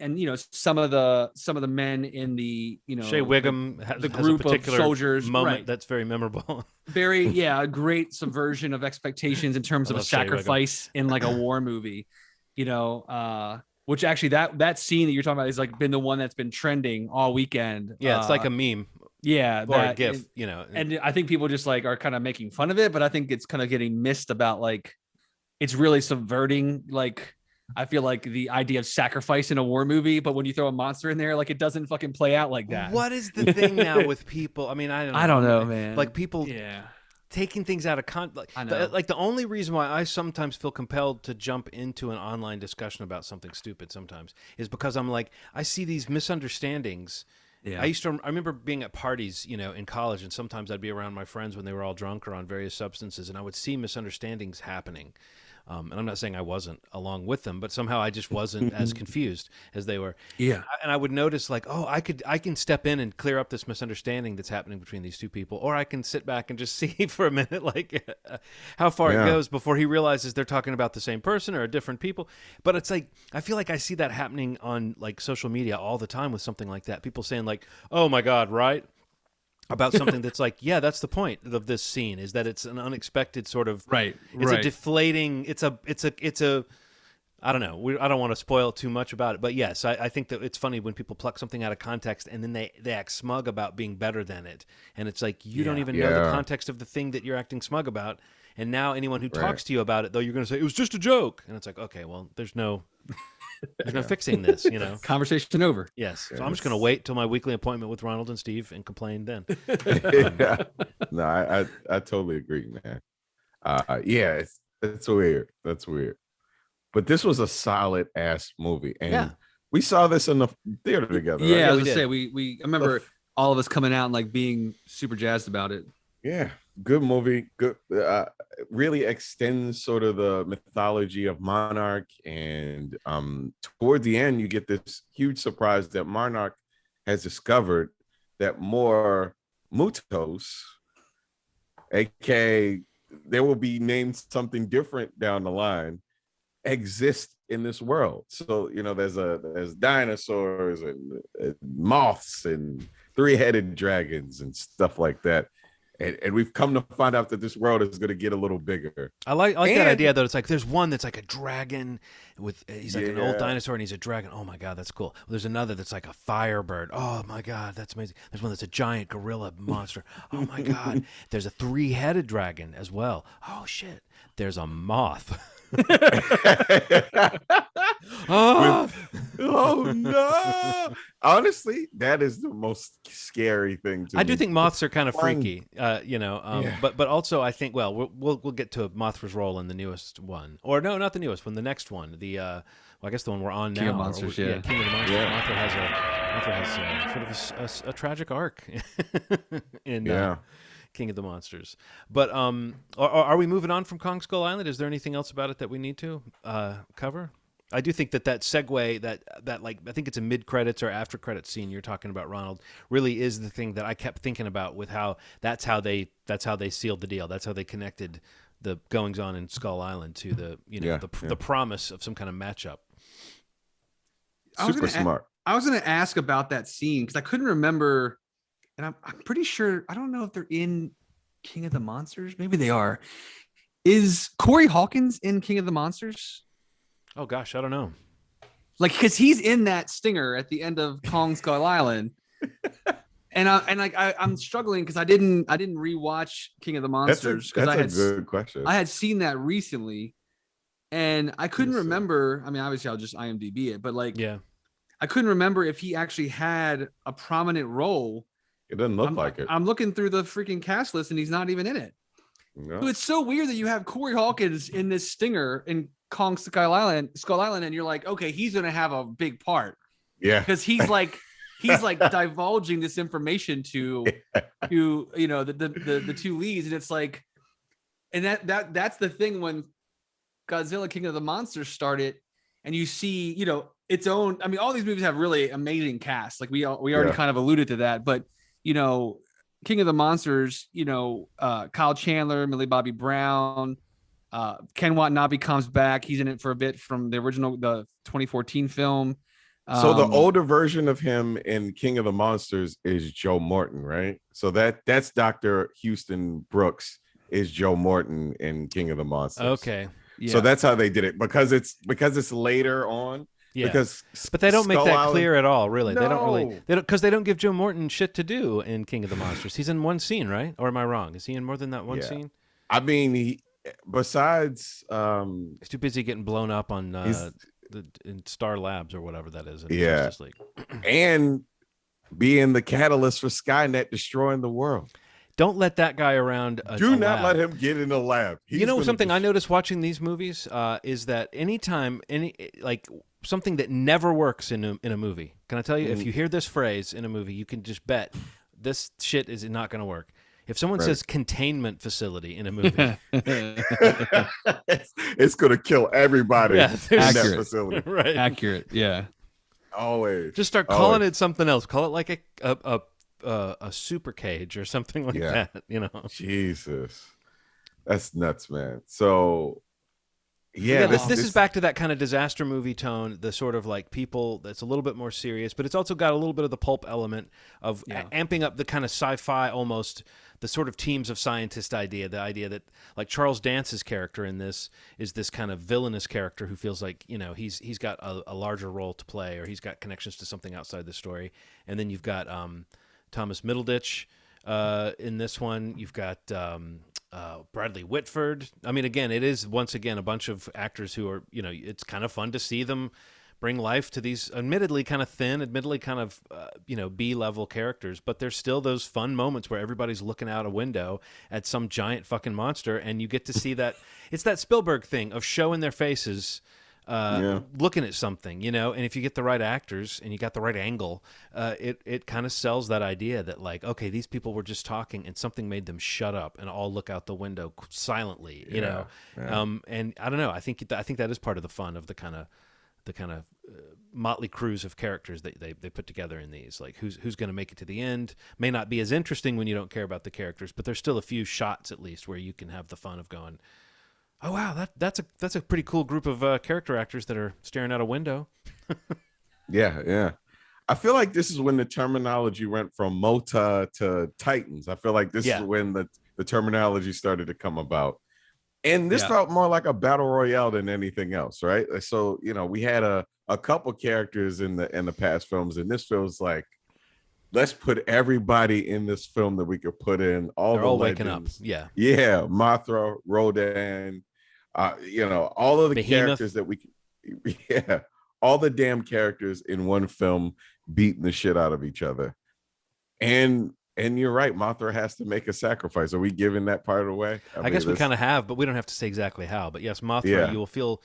some of the men in the, Shea Wiggum the has group a particular of soldiers moment that's very memorable. Very, a great subversion of expectations in terms of a sacrifice in like a war movie, which actually that scene that you're talking about is like been the one that's been trending all weekend. Yeah, it's like a meme. Yeah, or a GIF, and I think people just like are kind of making fun of it, but I think it's kind of getting missed about like it's really subverting like. I feel like the idea of sacrifice in a war movie, but when you throw a monster in there, like it doesn't fucking play out like that. What is the thing now with people? I mean, I don't know, man. Like people taking things out of context. Like the only reason why I sometimes feel compelled to jump into an online discussion about something stupid sometimes is because I'm like, I see these misunderstandings. Yeah. I remember being at parties, in college, and sometimes I'd be around my friends when they were all drunk or on various substances, and I would see misunderstandings happening. And I'm not saying I wasn't along with them, but somehow I just wasn't as confused as they were. Yeah. And I would notice like, oh, I can step in and clear up this misunderstanding that's happening between these two people, or I can sit back and just see for a minute like how far it goes before he realizes they're talking about the same person or different people. But it's like I feel like I see that happening on like social media all the time with something like that. People saying like, "Oh my God," right? About something that's like, yeah, that's the point of this scene, is that it's an unexpected sort of right. It's a deflating. It's a. I don't know. I don't want to spoil too much about it, but yes, I think that it's funny when people pluck something out of context and then they act smug about being better than it, and it's like you don't even know the context of the thing that you're acting smug about, and now anyone who talks to you about it, though, you're going to say it was just a joke, and it's like, okay, well, there's no fixing this, Conversation over. Yes. So I'm just going to wait till my weekly appointment with Ronald and Steve and complain then. No, I totally agree, man. It's weird. That's weird. But this was a solid ass movie, and we saw this in the theater together. Right? Yeah, I was gonna say I remember all of us coming out and like being super jazzed about it. Yeah, good movie. Good, really extends sort of the mythology of Monarch, and toward the end, you get this huge surprise that Monarch has discovered that more Mutos, aka there will be named something different down the line, exist in this world. So there's dinosaurs and moths and three-headed dragons and stuff like that. And we've come to find out that this world is going to get a little bigger. I like that idea, though. It's like there's one that's like a dragon he's like an old dinosaur and he's a dragon. Oh my God, that's cool. Well, there's another that's like a firebird. Oh my God, that's amazing. There's one that's a giant gorilla monster. Oh my God. There's a three-headed dragon as well. Oh shit. There's a moth. Oh, Oh no! Honestly, that is the most scary thing to me. I do think moths are kind of Flying- freaky, Yeah. but also I think we'll get to Mothra's role in the newest one, or no, not the newest one, the next one, well, I guess the one we're on King now, of Monsters, yeah. King of the Monsters. Yeah. Mothra has sort of a tragic arc in Yeah. King of the Monsters. But are we moving on from Kong Skull Island? Is there anything else about it that we need to cover? I do think that segue, that like, I think it's a mid credits or after credits scene you're talking about, Ronald, really is the thing that I kept thinking about with how that's how they sealed the deal. That's how they connected the goings on in Skull Island to the promise of some kind of matchup. Super smart. I was going to ask about that scene because I couldn't remember, and I'm pretty sure, I don't know if they're in King of the Monsters. Maybe they are. Is Corey Hawkins in King of the Monsters? Oh gosh, I don't know. Like, because he's in that stinger at the end of Kong Skull Island, and I'm struggling because I didn't rewatch King of the Monsters because That's a good question. I had seen that recently, and I couldn't remember. I mean, obviously, I'll just IMDb it, but like, I couldn't remember if he actually had a prominent role. It doesn't look like it. I'm looking through the freaking cast list, and he's not even in it. No. So it's so weird that you have Corey Hawkins in this stinger in Kong Skull Island, and you're like, okay, he's gonna have a big part. Yeah, because he's like divulging this information to the two leads, and it's like, and that's the thing when Godzilla King of the Monsters started, and you see its own. I mean, all these movies have really amazing casts. Like we already kind of alluded to that, but King of the Monsters, Kyle Chandler, Millie Bobby Brown. Ken Watanabe comes back. He's in it for a bit from the 2014 film. So the older version of him in King of the Monsters is Joe Morton, right? So that's Dr. Houston Brooks is Joe Morton in King of the Monsters. Okay. Yeah. So that's how they did it because it's later on. Yeah. But they don't make that clear at all, really. No. They don't give Joe Morton shit to do in King of the Monsters. He's in one scene, right? Or am I wrong? Is he in more than that one scene? I mean, besides he's too busy getting blown up on in Star Labs or whatever that is in Justice League. And being the catalyst for Skynet destroying the world. Don't let that guy around. Do not let him get in the lab. Something I noticed watching these movies is that anytime something that never works in a movie. Can I tell you, if you hear this phrase in a movie, you can just bet this shit is not going to work. If someone says containment facility in a movie, it's going to kill everybody in that facility. Right. Accurate. Yeah. Always. Just start calling it something else. Call it like a super cage or something like that. Jesus, that's nuts, man. So this is back to that kind of disaster movie tone, the sort of like people that's a little bit more serious, but it's also got a little bit of the pulp element of amping up the kind of sci-fi, almost the sort of teams of scientists idea, the idea that like Charles Dance's character in this is this kind of villainous character who feels like, he's got a larger role to play, or he's got connections to something outside the story. And then you've got Thomas Middleditch in this one. You've got Bradley Whitford. I mean, again, it is once again a bunch of actors who are, it's kind of fun to see them bring life to these admittedly kind of thin, admittedly kind of, B-level characters, but there's still those fun moments where everybody's looking out a window at some giant fucking monster, and you get to see that. It's that Spielberg thing of showing their faces looking at something, and if you get the right actors and you got the right angle, it kind of sells that idea that like, okay, these people were just talking and something made them shut up and all look out the window silently, and I don't know. I think that is part of the fun of the kind of motley crews of characters that they put together in these. Like who's going to make it to the end may not be as interesting when you don't care about the characters, but there's still a few shots at least where you can have the fun of going, oh wow, that's a pretty cool group of character actors that are staring out a window. Yeah. I feel like this is when the terminology went from Mota to Titans. I feel like this is when the terminology started to come about. And this felt more like a battle royale than anything else, right? So, we had a couple characters in the past films, and this feels like, let's put everybody in this film that we could put in. They're all waking up. Yeah. Yeah. Mothra, Rodan, all of the Behemoth. characters that yeah, all the damn characters in one film beating the shit out of each other. And you're right, Mothra has to make a sacrifice. Are we giving that part away? I guess we kind of have, but we don't have to say exactly how. But yes, Mothra, Yeah. you will feel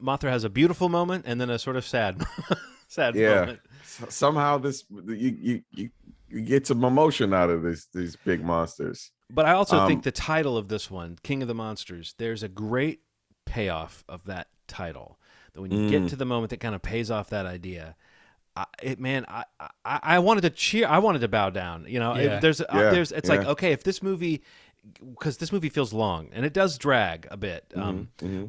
Mothra has a beautiful moment and then a sort of sad sad Yeah. moment. Somehow this you get some emotion out of these big monsters. But I also think the title of this one, King of the Monsters, there's a great payoff of that title. That when you get to the moment that kind of pays off that idea, I wanted to cheer. I wanted to bow down. You know, it's like, okay, if this movie, because this movie feels long and it does drag a bit.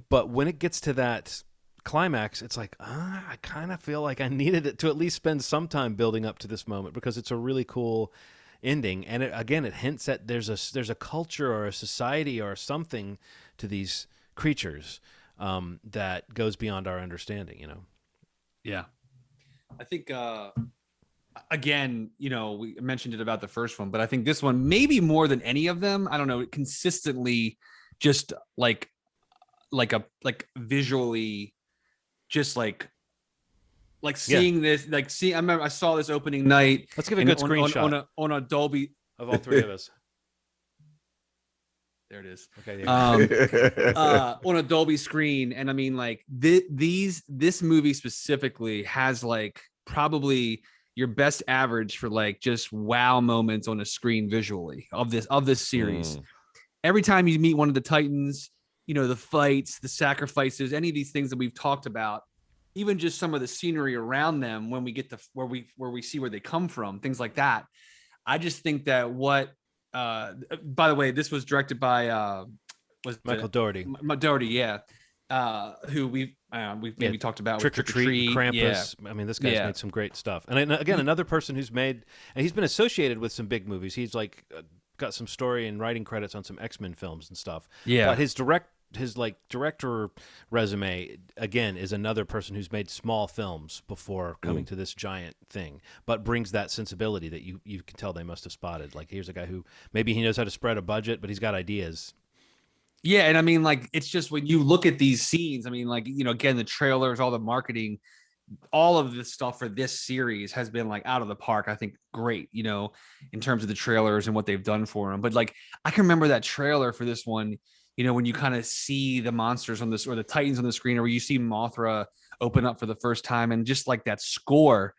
But when it gets to that climax, it's like, I kind of feel like I needed it to at least spend some time building up to this moment because it's a really cool ending. And it hints at there's a culture or a society or something to these creatures that goes beyond our understanding, you know? Yeah. I think, again, you know, we mentioned it about the first one, but I think this one, maybe more than any of them, I don't know, consistently just like visually, just like seeing this, I remember I saw this opening night. Let's give a good screenshot on a Dolby of all three of us. There it is. Okay. On a Dolby screen, and I mean, like this movie specifically has like probably your best average for like just wow moments on a screen visually of this series. Every time you meet one of the Titans, you know, the fights, the sacrifices, any of these things that we've talked about, even just some of the scenery around them when we get to where we see where they come from, things like that. I just think that by the way, this was directed by Michael Dougherty. Dougherty, yeah. Who we've maybe talked about Trick or Treat, Krampus. Yeah. I mean, this guy's made some great stuff. And again, another person who's made, and he's been associated with some big movies. He's like got some story and writing credits on some X-Men films and stuff. Yeah. But his director resume again is another person who's made small films before coming to this giant thing, but brings that sensibility that you can tell they must have spotted. Like, here's a guy who maybe he knows how to spread a budget, but he's got ideas. Yeah, and I mean, like, it's just when you look at these scenes, I mean, like, you know, again, the trailers, all the marketing, all of this stuff for this series has been like out of the park. I think great, you know, in terms of the trailers and what they've done for them. But like, I can remember that trailer for this one, you know, when you kind of see the monsters on this or the Titans on the screen, or where you see Mothra open up for the first time, and just like that score,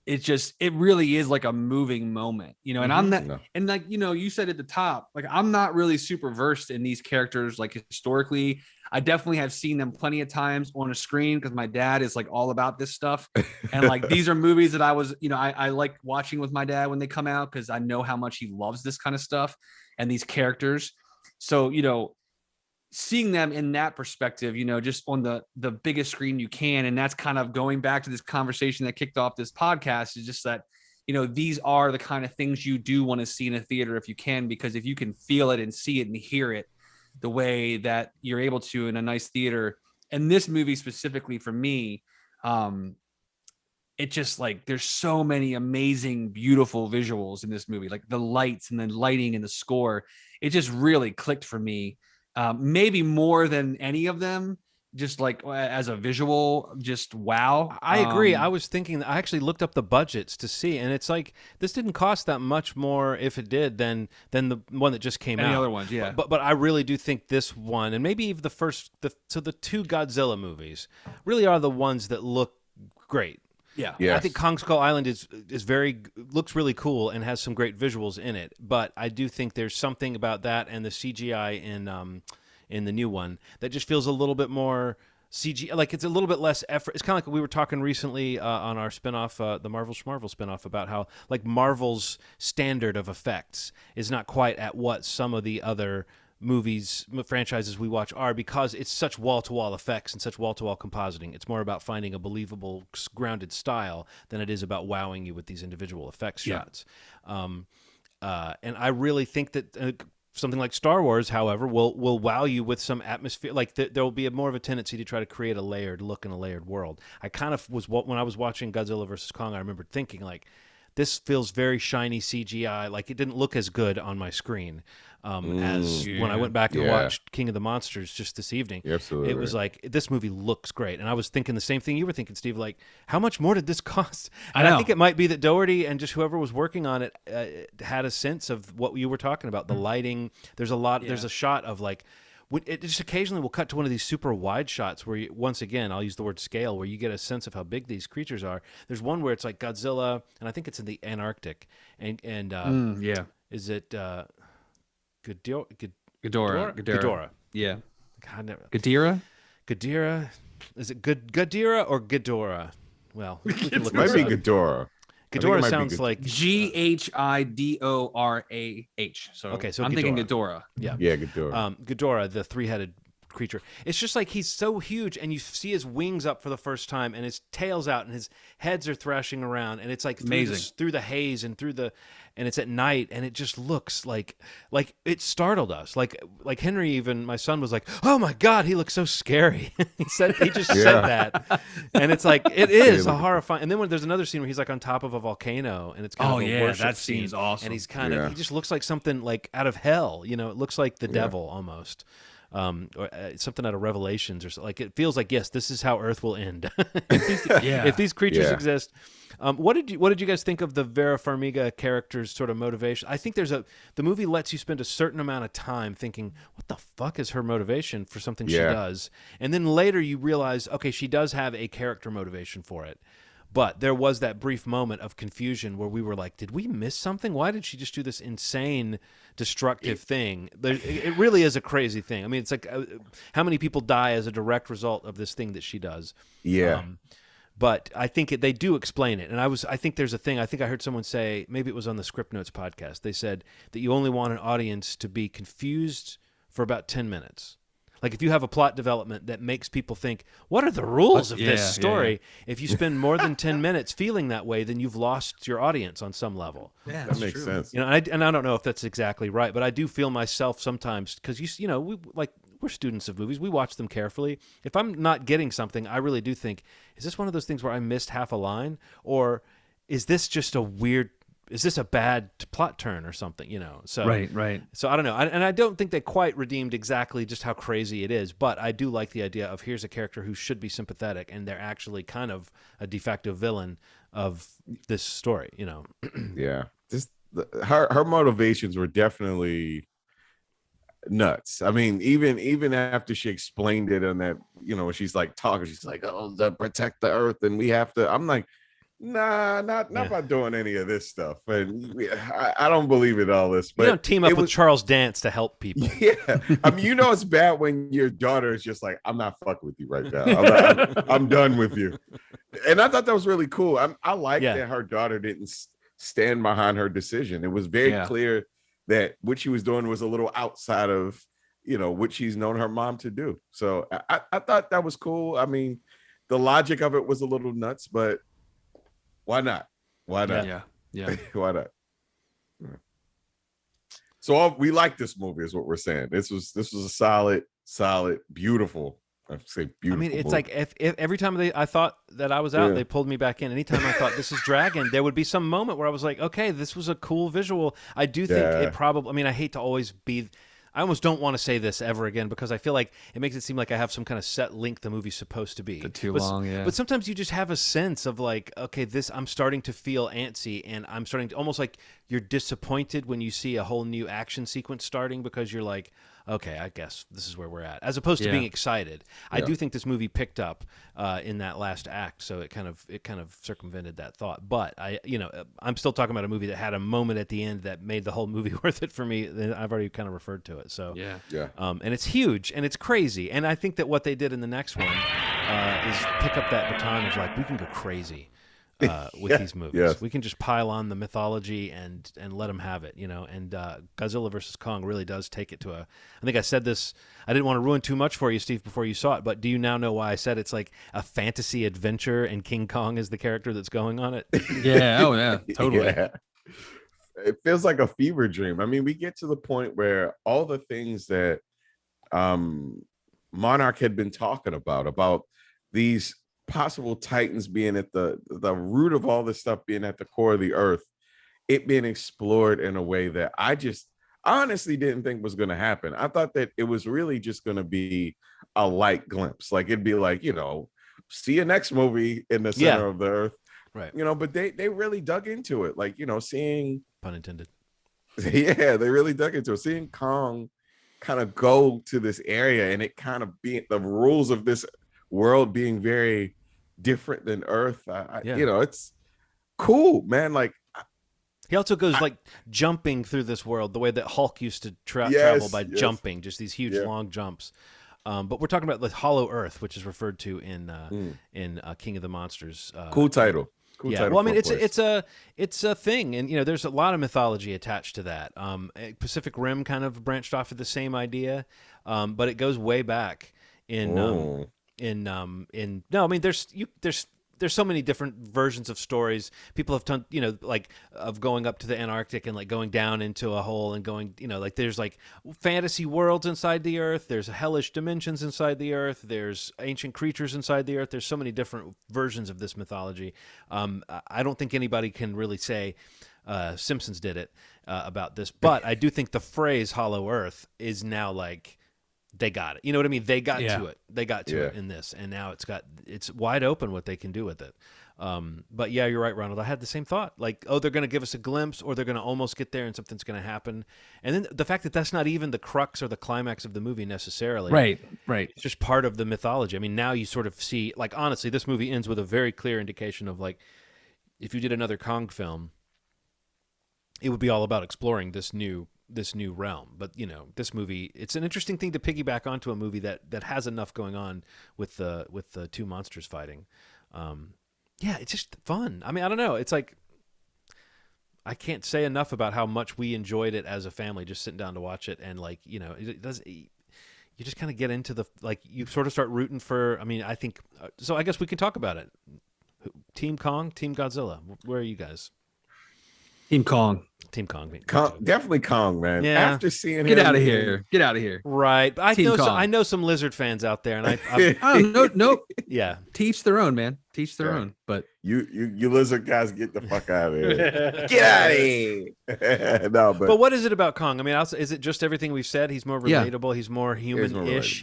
it really is like a moving moment, you know. And I'm not, and like, you know, you said at the top, like, I'm not really super versed in these characters, like historically. I definitely have seen them plenty of times on a screen because my dad is like all about this stuff. And like, these are movies that I was, you know, I like watching with my dad when they come out, because I know how much he loves this kind of stuff and these characters. So, you know, seeing them in that perspective, you know, just on the biggest screen you can. And that's kind of going back to this conversation that kicked off this podcast, is just that, you know, these are the kind of things you do want to see in a theater if you can, because if you can feel it and see it and hear it the way that you're able to in a nice theater. And this movie specifically for me, it just, like, there's so many amazing, beautiful visuals in this movie, like the lights and the lighting and the score. It just really clicked for me. Maybe more than any of them, just like as a visual, just wow. I agree. I was thinking, I actually looked up the budgets to see, and it's like, this didn't cost that much more, if it did, than the one that just came out. Any other ones, yeah. But I really do think this one, and maybe even the two Godzilla movies, really are the ones that look great. Yeah. Yes. I think Kong Skull Island looks really cool and has some great visuals in it. But I do think there's something about that and the CGI in the new one that just feels a little bit more CG, like it's a little bit less effort. It's kind of like we were talking recently on our spinoff, the Marvel Schmarvel spinoff, about how like Marvel's standard of effects is not quite at what some of the other franchises we watch are, because it's such wall-to-wall effects and such wall-to-wall compositing. It's more about finding a believable, grounded style than it is about wowing you with these individual effects shots. And I really think that something like Star Wars, however, will wow you with some atmosphere. Like there will be more of a tendency to try to create a layered look and a layered world. I kind of was, when I was watching Godzilla vs Kong, I remember thinking, like, this feels very shiny CGI. Like, it didn't look as good on my screen. As when I went back and watched King of the Monsters just this evening, it was like, this movie looks great. And I was thinking the same thing you were thinking, Steve, like, how much more did this cost? And I think it might be that Doherty and just whoever was working on it had a sense of what you were talking about, the lighting. There's a shot of like, it just occasionally will cut to one of these super wide shots where you, once again, I'll use the word scale, where you get a sense of how big these creatures are. There's one where it's like Godzilla, and I think it's in the Antarctic. And is it Ghidorah? Yeah. Ghidorah? Is it Ghidorah or Ghidorah? Well, we can look might be Ghidorah. Ghidorah sounds like Ghidorah. So okay, so I'm thinking Ghidorah. Yeah, Ghidorah. Ghidorah, the three-headed creature. It's just like he's so huge, and you see his wings up for the first time, and his tail's out, and his heads are thrashing around, and it's like through the haze and and it's at night, and it just looks like it startled us. Like Henry, even my son, was like, "Oh my God, he looks so scary." he just said that, and it's like it is a horrifying. And then when there's another scene where he's like on top of a volcano, and it's kind of a worship that scene, scene's awesome. and he's kind of he just looks like something like out of hell. You know, it looks like the devil almost. Or something out of Revelations, or so. Like it feels like, yes, this is how Earth will end if these creatures exist. What did you guys think of the Vera Farmiga character's sort of motivation? I think the movie lets you spend a certain amount of time thinking, what the fuck is her motivation for something she does, and then later you realize, okay, she does have a character motivation for it. But there was that brief moment of confusion where we were like, did we miss something? Why did she just do this insane, destructive thing? It really is a crazy thing. I mean, it's like how many people die as a direct result of this thing that she does? Yeah. But I think they do explain it. And I think there's a thing. I think I heard someone say, maybe it was on the Script Notes podcast, they said that you only want an audience to be confused for about 10 minutes. Like if you have a plot development that makes people think, what are the rules of this story? If you spend more than 10 minutes feeling that way, then you've lost your audience on some level. Yeah, that makes sense. You know, and I don't know if that's exactly right, but I do feel myself sometimes, because we're students of movies. We watch them carefully. If I'm not getting something, I really do think, is this one of those things where I missed half a line? Or is this just is this a bad plot turn or something, you know? So right. So I don't know. And I don't think they quite redeemed exactly just how crazy it is, but I do like the idea of here's a character who should be sympathetic, and they're actually kind of a de facto villain of this story, you know? Yeah. Just her motivations were definitely nuts. I mean, even after she explained it, and that, you know, she's like talking, she's like, oh, to protect the Earth, and we have to, I'm like, nah, not by doing any of this stuff. And I don't believe in all this. But you don't team up with Charles Dance to help people. Yeah, I mean, you know, it's bad when your daughter is just like, I'm not fucking with you right now. I'm done with you. And I thought that was really cool. I like that her daughter didn't stand behind her decision. It was very clear that what she was doing was a little outside of, you know, what she's known her mom to do. So I thought that was cool. I mean, the logic of it was a little nuts, but why not? Why not? Yeah. Why not? So we like this movie, is what we're saying. This was a solid, beautiful. I say beautiful. I mean, it's movie. like if every time I thought that I was out, they pulled me back in. Anytime I thought this is Dragon, there would be some moment where I was like, okay, this was a cool visual. I do think it probably. I mean, I hate to always be. I almost don't want to say this ever again, because I feel like it makes it seem like I have some kind of set length the movie's supposed to be. Too long, yeah. But sometimes you just have a sense of like, okay, I'm starting to feel antsy, and I'm starting to almost like you're disappointed when you see a whole new action sequence starting, because you're like, okay, I guess this is where we're at, as opposed to being excited. I do think this movie picked up in that last act, so it kind of circumvented that thought. But I'm still talking about a movie that had a moment at the end that made the whole movie worth it for me. I've already kind of referred to it. So and it's huge and it's crazy. And I think that what they did in the next one is pick up that baton of like, we can go crazy. With these movies, we can just pile on the mythology and let them have it, you know. And Godzilla vs Kong really does take it to I think I said this. I didn't want to ruin too much for you, Steve, before you saw it. But do you now know why I said it's like a fantasy adventure, and King Kong is the character that's going on it? Yeah. Oh yeah. Totally. Yeah. It feels like a fever dream. I mean, we get to the point where all the things that Monarch had been talking about these possible titans being at the root of all this stuff, being at the core of the Earth, it being explored in a way that I honestly didn't think was going to happen. I thought that it was really just going to be a light glimpse. Like it'd be like, see you next movie in the center of the earth. Right. But they really dug into it. Like, seeing, pun intended. Yeah, they really dug into it. Seeing Kong kind of go to this area and it kind of being the rules of this world being very different than Earth. It's cool, man. Like, he also goes like jumping through this world the way that Hulk used to travel by jumping, just these huge long jumps. But we're talking about the Hollow Earth, which is referred to in King of the Monsters. Cool title. Well, I mean, it's a thing, and there's a lot of mythology attached to that. Pacific Rim kind of branched off of the same idea, but it goes way back no, I mean, there's so many different versions of stories. People have done, like of going up to the Antarctic and like going down into a hole and going, like there's like fantasy worlds inside the earth. There's hellish dimensions inside the earth. There's ancient creatures inside the earth. There's so many different versions of this mythology. I don't think anybody can really say Simpsons did it about this, but I do think the phrase Hollow Earth is now like, they got it. You know what I mean? They got to it. They got to it in this, and now it's wide open what they can do with it. But yeah, you're right, Ronald. I had the same thought. Like, they're going to give us a glimpse, or they're going to almost get there, and something's going to happen. And then the fact that that's not even the crux or the climax of the movie necessarily. Right. It's just part of the mythology. I mean, now you sort of see, like, honestly, this movie ends with a very clear indication of like, if you did another Kong film, it would be all about exploring this new realm. But this movie, it's an interesting thing to piggyback onto a movie that has enough going on with the two monsters fighting. It's just fun. I mean, I don't know, it's like, I can't say enough about how much we enjoyed it as a family, just sitting down to watch it. And like, it does, you just kind of get into the, like, you sort of start rooting for, I mean, I think so I guess we can talk about it. Team Kong, Team Godzilla, where are you guys? Team Kong. Definitely Kong, man. Yeah. After seeing him, get out of here. Right. I know some lizard fans out there, and no. Yeah. Teach their own, man. Teach their own. But you lizard guys, get the fuck out of here. Get out of here. No, but what is it about Kong? I mean, is it just everything we've said? He's more relatable. He's more human-ish.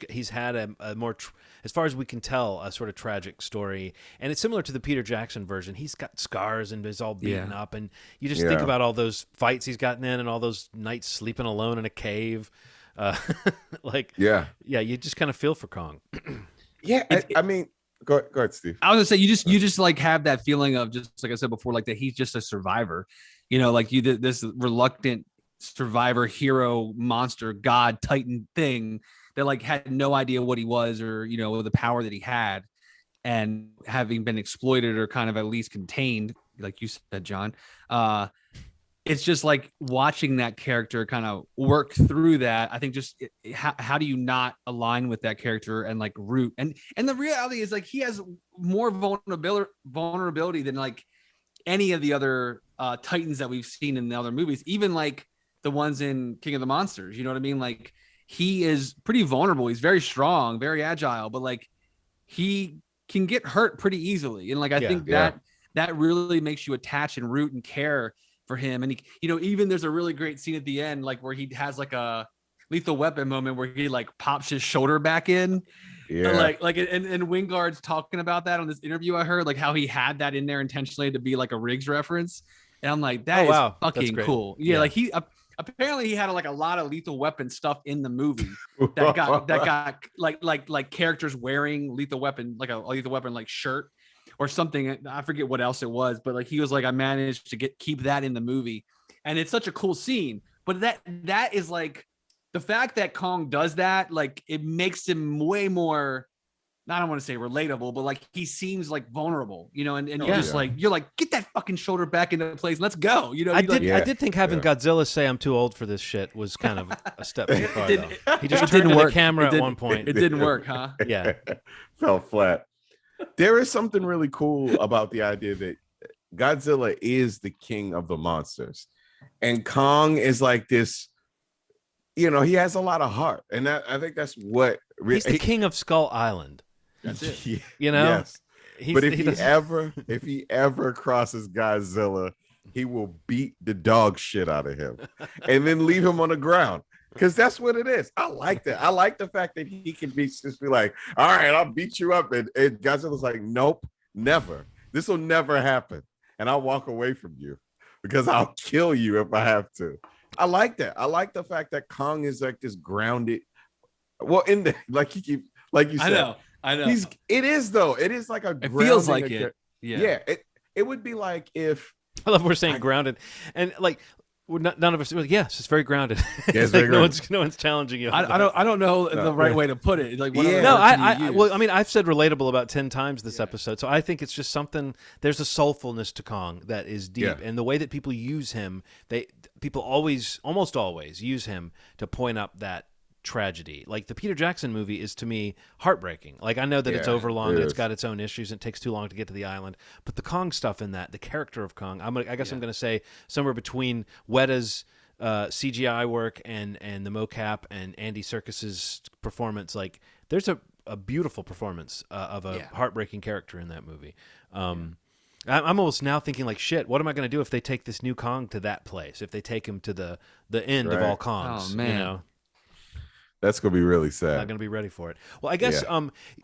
He's had a more, as far as we can tell, a sort of tragic story, and it's similar to the Peter Jackson version. He's got scars and is all beaten up, and you just think about all those fights he's gotten in, and all those nights sleeping alone in a cave. You just kind of feel for Kong. I mean, go ahead, Steve. I was gonna say, you just like have that feeling of, just like I said before, like that he's just a survivor. Like this reluctant survivor, hero, monster, god, titan thing that like had no idea what he was, or the power that he had, and having been exploited or kind of at least contained, like you said, John. It's just like watching that character kind of work through that. I think just how do you not align with that character and like root? And the reality is, like, he has more vulnerability than like any of the other titans that we've seen in the other movies, even like the ones in King of the Monsters. You know what I mean? Like, he is pretty vulnerable. He's very strong, very agile, but like he can get hurt pretty easily. And like, I think that really makes you attach and root and care for him. And he, even there's a really great scene at the end, like where he has like a Lethal Weapon moment where he like pops his shoulder back in. Yeah. And Wingard's talking about that on this interview I heard, like how he had that in there intentionally to be like a Riggs reference. And I'm like, that is fucking cool. Yeah. Like he apparently he had like a lot of Lethal Weapon stuff in the movie that got like characters wearing Lethal Weapon, like a Lethal Weapon like shirt or something. I forget what else it was, but like he was like, I managed to keep that in the movie, and it's such a cool scene. But that is like the fact that Kong does that, like it makes him way more, I don't want to say relatable, but like he seems like vulnerable, and you're just like, you're like, get that fucking shoulder back into place, let's go. I did think having Godzilla say I'm too old for this shit was kind of a step too far. He just turned to the camera at one point. It didn't work, huh? Yeah, fell flat. There is something really cool about the idea that Godzilla is the king of the monsters, and Kong is like this. He has a lot of heart, and I think that's what he's the king of Skull Island. That's it. Yes. But if he ever crosses Godzilla, he will beat the dog shit out of him and then leave him on the ground. Because that's what it is. I like that. I like the fact that he can just be like, all right, I'll beat you up. And Godzilla's like, nope, never. This will never happen. And I'll walk away from you because I'll kill you if I have to. I like that. I like the fact that Kong is like this grounded. Well, in the like you said. I know. It is though. It is like a. It feels like it. Yeah. It would be like if. I love we're saying grounded, and like none of us. Yes, it's very grounded. Yeah, it's very grounded. No one's challenging you. I don't know the right way to put it. Like well, I mean, I've said relatable about 10 times this episode, so I think it's just something. There's a soulfulness to Kong that is deep, and the way that people use him, people almost always use him to point up that tragedy. Like the Peter Jackson movie is to me heartbreaking. Like I know that it's overlong and it's got its own issues and it takes too long to get to the island, but the Kong stuff in that, the character of Kong, I guess I'm going to say somewhere between Weta's CGI work and the mocap and Andy Serkis's performance. Like there's a beautiful performance of a heartbreaking character in that movie. I'm almost now thinking like, shit, what am I going to do if they take this new Kong to that place? If they take him to the end of all Kongs, oh man. You know? That's gonna be really sad. Not gonna be ready for it. Well, I guess.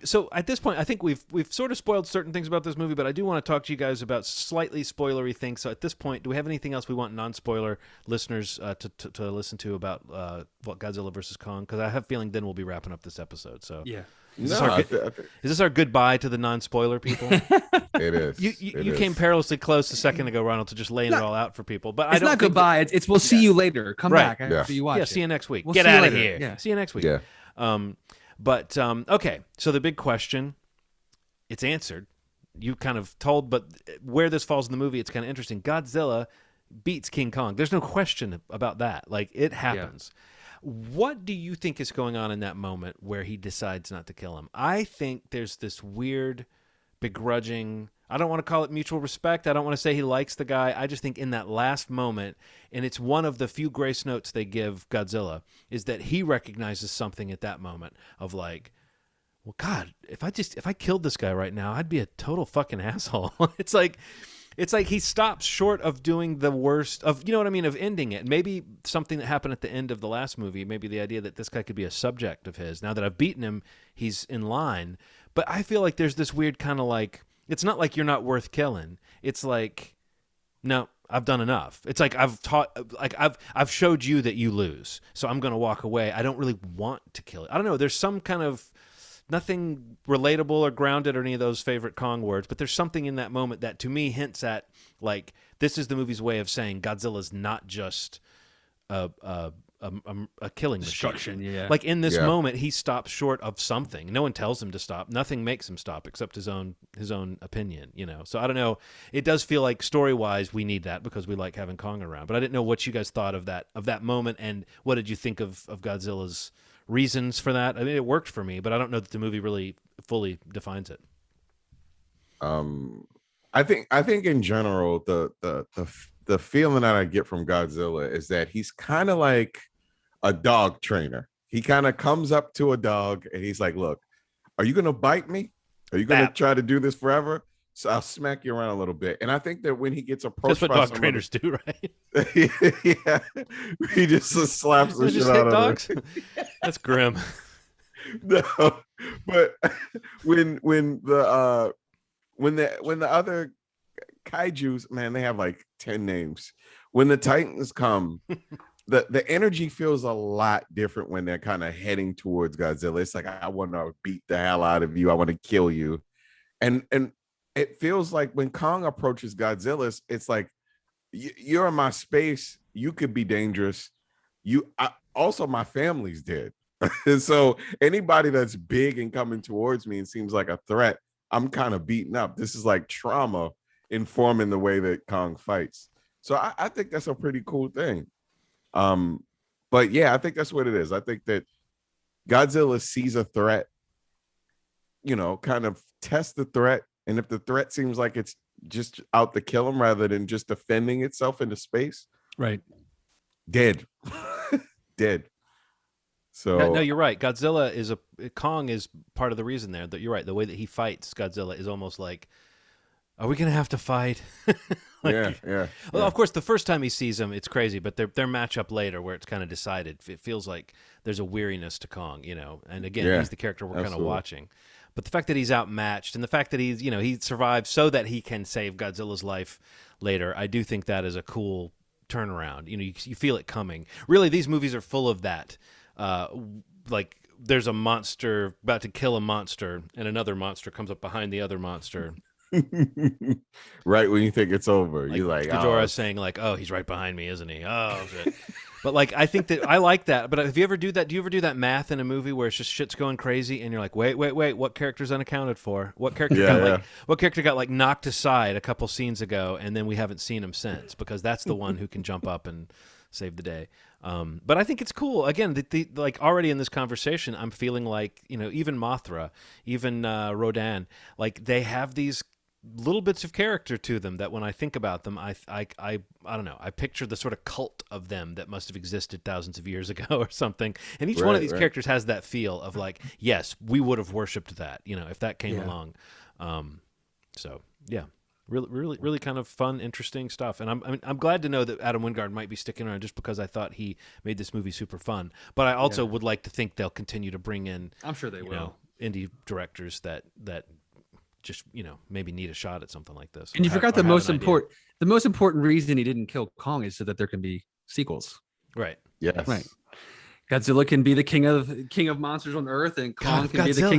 So at this point, I think we've sort of spoiled certain things about this movie, but I do want to talk to you guys about slightly spoilery things. So at this point, do we have anything else we want non-spoiler listeners to listen to about what Godzilla vs Kong? Because I have a feeling then we'll be wrapping up this episode. So yeah. Is this our goodbye to the non-spoiler people? It is. You came perilously close a second ago, Ronald, to just laying it all out for people. But it's not goodbye. It's we'll see you later. Come back after you watch it. See you next week. We'll Get out of here. Yeah. See you next week. Yeah. Okay. So the big question, it's answered. You kind of told, but where this falls in the movie, it's kind of interesting. Godzilla beats King Kong. There's no question about that. Like it happens. Yeah. What do you think is going on in that moment where he decides not to kill him? I think there's this weird, begrudging, I don't want to call it mutual respect. I don't want to say he likes the guy. I just think in that last moment, and it's one of the few grace notes they give Godzilla, is that he recognizes something at that moment of like, well, God, if I killed this guy right now, I'd be a total fucking asshole. It's like he stops short of doing the worst of, you know what I mean, of ending it. Maybe something that happened at the end of the last movie, maybe the idea that this guy could be a subject of his. Now that I've beaten him, he's in line. But I feel like there's this weird kind of like, it's not like you're not worth killing. It's like, no, I've done enough. It's like I've showed you that you lose. So I'm going to walk away. I don't really want to kill it. I don't know. There's some kind of nothing relatable or grounded or any of those favorite Kong words, but there's something in that moment that to me hints at like this is the movie's way of saying Godzilla's not just a killing destruction. machine. Yeah. Like in this moment, he stops short of something. No one tells him to stop. Nothing makes him stop except his own opinion. You know. So I don't know. It does feel like story wise we need that because we like having Kong around. But I didn't know what you guys thought of that moment, and what did you think of Godzilla's reasons for that? I mean, it worked for me, but I don't know that the movie really fully defines it. I think in general the feeling that I get from Godzilla is that he's kind of like a dog trainer. He kind of comes up to a dog and he's like, "Look, are you gonna bite me? Are you gonna try to do this forever? So I'll smack you around a little bit." And I think that when he gets approached, that's what dog trainers do, right? Yeah, he just slaps the shit out of dogs. That's grim. No, but when the other kaiju's, man, they have like 10 names. When the Titans come, the energy feels a lot different when they're kind of heading towards Godzilla. It's like, I want to beat the hell out of you. I want to kill you. And it feels like when Kong approaches Godzilla, it's like, you're in my space. You could be dangerous. Also, my family's dead. So anybody that's big and coming towards me and seems like a threat, I'm kind of beaten up. This is like trauma informing the way that Kong fights. So I think that's a pretty cool thing. But yeah, I think that's what it is. I think that Godzilla sees a threat, kind of test the threat. And if the threat seems like it's just out to kill him rather than just defending itself into space, right? Dead. Dead. So no, you're right. Kong is part of the reason there. That you're right. The way that he fights Godzilla is almost like Are we gonna have to fight? Yeah, yeah. Well, of course, the first time he sees him, it's crazy. But their matchup later, where it's kind of decided, it feels like there's a weariness to Kong, And again, Yeah, he's the character we're kind of absolutely. watching. But the fact that he's outmatched, and the fact that he survived so that he can save Godzilla's life later, I do think that is a cool turnaround. You feel it coming. Really, these movies are full of that. Like there's a monster about to kill a monster, and another monster comes up behind the other monster. Right when you think it's over, Like you're like, Ghidorah saying, like, "Oh, he's right behind me, isn't he?" Oh shit! But like, I think that I like that. But if you ever do that, do you ever do that math in a movie where it's just shit's going crazy, and you're like, "Wait, what character's unaccounted for? What character what character got like knocked aside a couple scenes ago, and then we haven't seen him since because that's the one who can jump up and save the day." But I think it's cool. Again, like already in this conversation, I'm feeling like even Mothra, even Rodan, like they have these little bits of character to them that when I think about them, I don't know. I picture the sort of cult of them that must have existed thousands of years ago or something. And each one of these characters has that feel of like, yes, we would have worshipped that, if that came along. So yeah, really kind of fun, interesting stuff. And I'm glad to know that Adam Wingard might be sticking around just because I thought he made this movie super fun. But I also would like to think they'll continue to bring in, I'm sure they will, indie directors that just maybe need a shot at something like this. And you forgot the most important reason he didn't kill Kong is so that there can be sequels. Right. yes, Right. Godzilla can be the king of monsters on Earth, and Kong can be the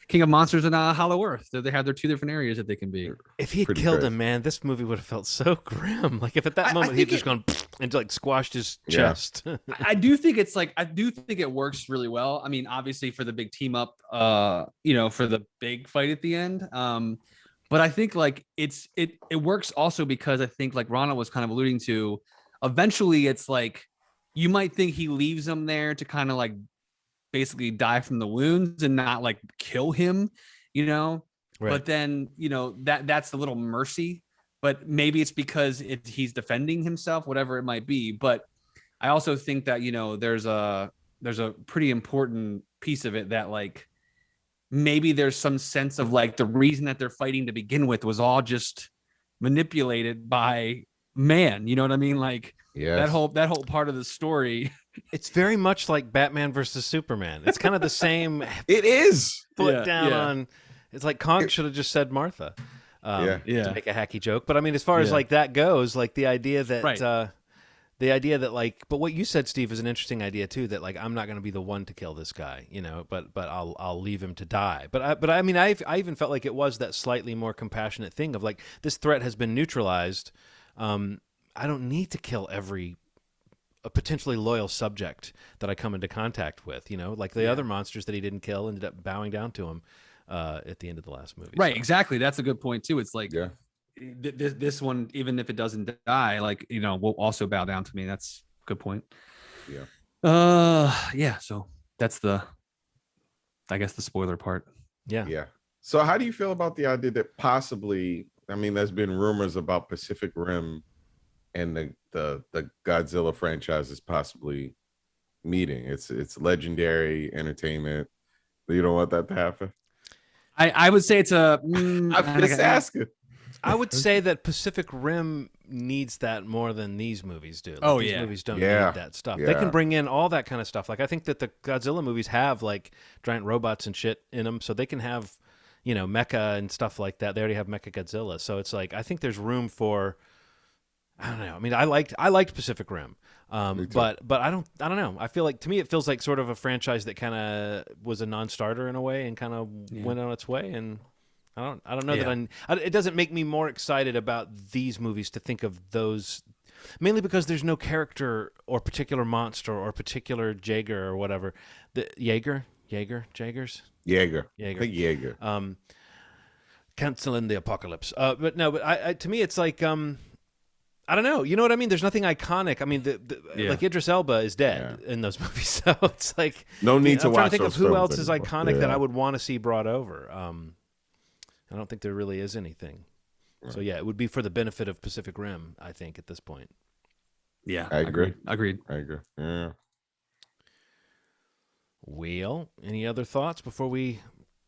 king of monsters in Hollow Earth. So they have their two different areas that they can be. If he had killed him, man, this movie would have felt so grim. Like if at that moment he'd just gone and like squashed his chest. I do think it works really well. I mean, obviously for the big team up, for the big fight at the end. But I think like it works also because I think like Rana was kind of alluding to, eventually it's like you might think he leaves him there to kind of like basically die from the wounds and not like kill him, Right. But then, that's a little mercy, but maybe it's because he's defending himself, whatever it might be. But I also think that, there's a pretty important piece of it that like, maybe there's some sense of like the reason that they're fighting to begin with was all just manipulated by man. You know what I mean? Like that whole part of the story. It's very much like Batman versus Superman. It's kind of the same. It is. Foot down on. It's like Kong should have just said Martha. To make a hacky joke. But I mean, as far as like that goes, like the idea that like, but what you said, Steve, is an interesting idea too. That like I'm not going to be the one to kill this guy, but I'll leave him to die. But I mean, I even felt like it was that slightly more compassionate thing of like this threat has been neutralized. I don't need to kill a potentially loyal subject that I come into contact with, like the other monsters that he didn't kill ended up bowing down to him at the end of the last movie. Right, exactly. That's a good point too. It's like this one, even if it doesn't die, like will also bow down to me. That's a good point. So that's I guess the spoiler part. Yeah. So how do you feel about the idea that possibly, I mean, there's been rumors about Pacific Rim and the Godzilla franchise is possibly meeting? It's legendary entertainment. You don't want that to happen? I would say it's I'm just asking. I would say that Pacific Rim needs that more than these movies do. These movies don't need that stuff. They can bring in all that kind of stuff. Like I think that the Godzilla movies have like giant robots and shit in them, so they can have mecha and stuff like that. They already have Mecha Godzilla, so it's like I think there's room for. I don't know. I mean, I liked Pacific Rim, but I don't know. I feel like to me it feels like sort of a franchise that kind of was a non-starter in a way and kind of went on its way. And I don't know that it doesn't make me more excited about these movies to think of those, mainly because there's no character or particular monster or particular Jaeger or whatever. The Jaegers. Canceling the apocalypse. But to me it's like I don't know. You know what I mean? There's nothing iconic. I mean, like Idris Elba is dead in those movies, so it's like no need to watch. I'm trying to think of who else anymore. is iconic that I would want to see brought over. I don't think there really is anything. Right. So it would be for the benefit of Pacific Rim, I think, at this point. Yeah, I agree. Agreed. I agree. Yeah. Well, any other thoughts before we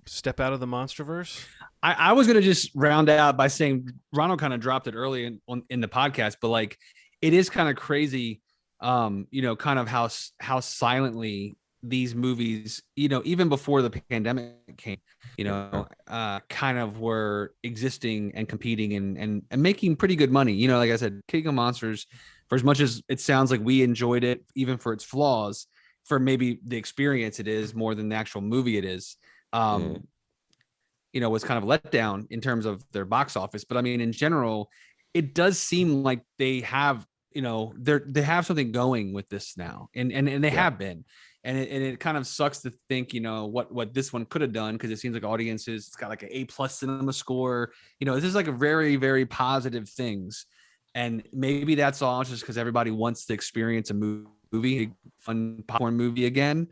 step out of the Monsterverse? I was gonna just round out by saying Ronald kind of dropped it early in the podcast, but like it is kind of crazy, kind of how silently these movies, even before the pandemic came, kind of were existing and competing and making pretty good money. Like I said, King of Monsters, for as much as it sounds like we enjoyed it, even for its flaws, for maybe the experience it is more than the actual movie it is. Was kind of let down in terms of their box office. But I mean, in general, it does seem like they have, they have something going with this now, and they have been, and it kind of sucks to think, what this one could have done, because it seems like audiences, it's got like an A+ cinema score. This is like a very, very positive things, and maybe that's all just because everybody wants to experience a movie, a fun popcorn movie again.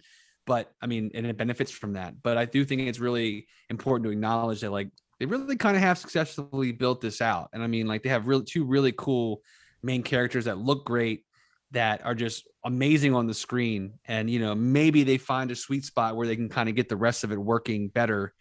But I mean, and it benefits from that. But I do think it's really important to acknowledge that, like, they really kind of have successfully built this out. And I mean, like, they have two really cool main characters that look great, that are just amazing on the screen. And, maybe they find a sweet spot where they can kind of get the rest of it working better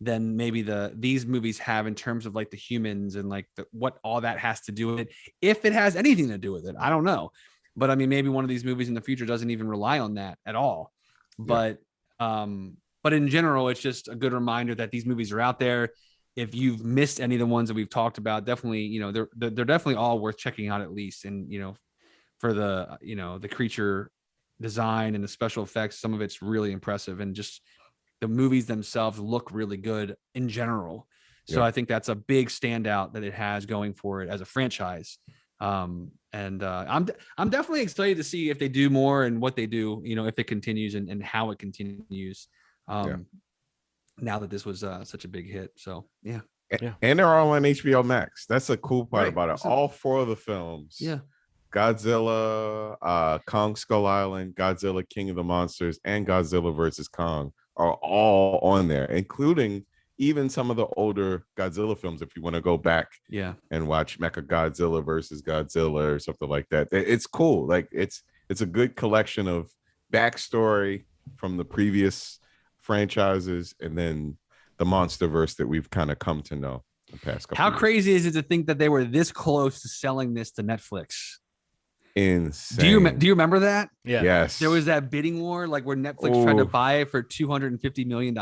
than maybe these movies have, in terms of like the humans and like what all that has to do with it. If it has anything to do with it, I don't know. But I mean, maybe one of these movies in the future doesn't even rely on that at all. But in general, it's just a good reminder that these movies are out there. If you've missed any of the ones that we've talked about, definitely, they're definitely all worth checking out at least. And, for the, the creature design and the special effects, some of it's really impressive, and just the movies themselves look really good in general. So I think that's a big standout that it has going for it as a franchise. I'm definitely excited to see if they do more and what they do, if it continues and how it continues. Now that this was such a big hit. So yeah. And they're all on HBO Max. That's a cool part about it. All 4 of the films. Yeah. Godzilla, Kong Skull Island, Godzilla King of the Monsters, and Godzilla vs Kong are all on there, including even some of the older Godzilla films, if you want to go back and watch Mechagodzilla versus Godzilla or something like that. It's cool. Like, it's a good collection of backstory from the previous franchises, and then the Monsterverse that we've kind of come to know the past couple. How crazy is it to think that they were this close to selling this to Netflix? Insane. Do you remember that? Yeah. Yes. There was that bidding war, like, where Netflix tried to buy it for $250 million.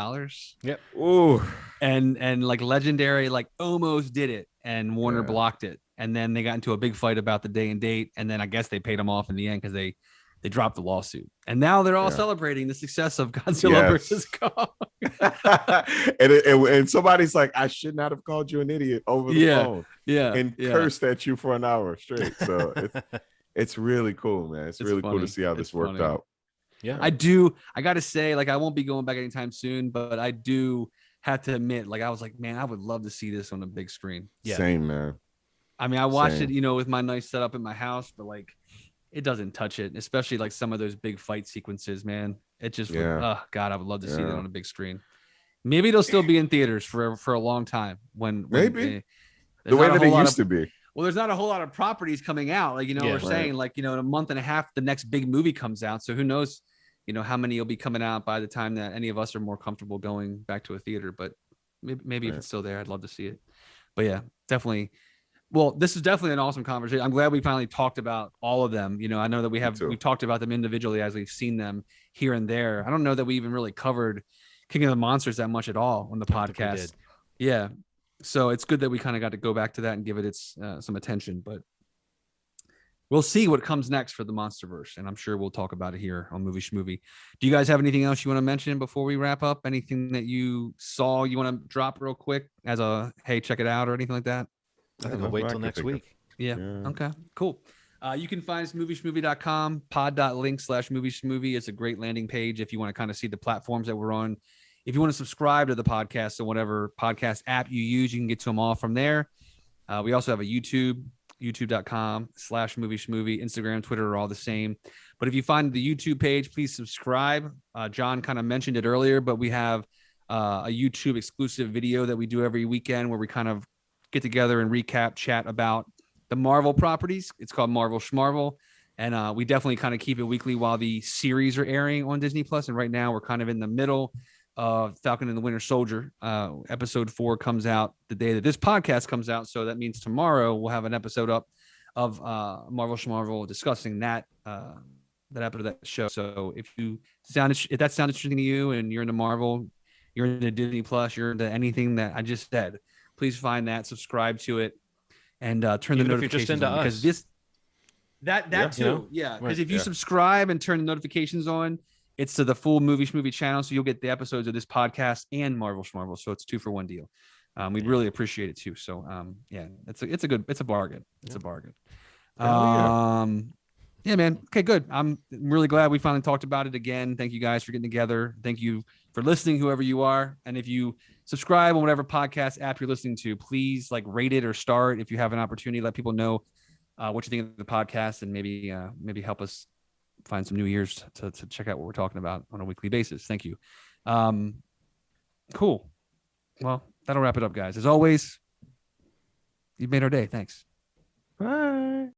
Yep. Ooh. And like Legendary, like, almost did it, and Warner blocked it. And then they got into a big fight about the day and date. And then I guess they paid them off in the end, because they dropped the lawsuit. And now they're all celebrating the success of Godzilla versus Kong. and somebody's like, I should not have called you an idiot over the phone. And cursed at you for an hour straight. So it's really cool, man. It's really funny. Cool to see how this worked out. Yeah. I got to say, like, I won't be going back anytime soon, but I do have to admit, like, I was like, man, I would love to see this on the big screen. Yeah. Same, man. I mean, I watched it, with my nice setup in my house, but like, it doesn't touch it, especially like some of those big fight sequences, man. It just, oh God, I would love to see that on a big screen. Maybe it'll still be in theaters for a long time. When maybe the way that it used to be. Well, there's not a whole lot of properties coming out. Like, we're saying, like, in a month and a half, the next big movie comes out. So who knows, how many will be coming out by the time that any of us are more comfortable going back to a theater. But maybe if it's still there, I'd love to see it. But yeah, definitely. Well, this is definitely an awesome conversation. I'm glad we finally talked about all of them. I know that we've talked about them individually as we've seen them here and there. I don't know that we even really covered King of the Monsters that much at all on the podcast. Yeah. So it's good that we kind of got to go back to that and give it its some attention, but we'll see what comes next for the Monsterverse. And I'm sure we'll talk about it here on Movie Schmovie. Do you guys have anything else you want to mention before we wrap up? Anything that you saw you want to drop real quick as a, hey, check it out, or anything like that? I think we'll wait till next week. Yeah. Okay, cool. You can find us movieschmovie.com, pod.link/movieschmovie. It's a great landing page if you want to kind of see the platforms that we're on. If you want to subscribe to the podcast or whatever podcast app you use, you can get to them all from there. We also have a youtube.com/movieschmovie. Instagram, Twitter are all the same. But if you find the YouTube page, please subscribe. John kind of mentioned it earlier, but we have a YouTube exclusive video that we do every weekend where we kind of get together and recap, chat about the Marvel properties. It's called Marvel Schmarvel. And we definitely kind of keep it weekly while the series are airing on Disney Plus. And right now we're kind of in the middle. of Falcon and the Winter Soldier. Episode 4 comes out the day that this podcast comes out, so that means tomorrow we'll have an episode up of Marvel Schmarvel discussing that episode of that show. So if that sounds interesting to you and you're into Marvel, you're into Disney Plus, you're into anything that I just said, please find that, subscribe to it, and turn Even the if you're just notifications into on, because us. this that Yeah, too, you know? yeah. Because Right, if you yeah. subscribe and turn the notifications on, it's to the full Schmovie channel, so you'll get the episodes of this podcast and Marvel Schmarvel. So it's 2-for-1 deal. We'd really appreciate it too. So yeah, it's a bargain. It's a bargain. Hell Yeah, man. Okay, good. I'm really glad we finally talked about it again. Thank you guys for getting together. Thank you for listening, whoever you are. And if you subscribe on whatever podcast app you're listening to, please like rate it or star it if you have an opportunity. Let people know what you think of the podcast, and maybe help us find some new ears to check out what we're talking about on a weekly basis. Thank you. Cool. Well, that'll wrap it up, guys. As always, you've made our day. Thanks. Bye.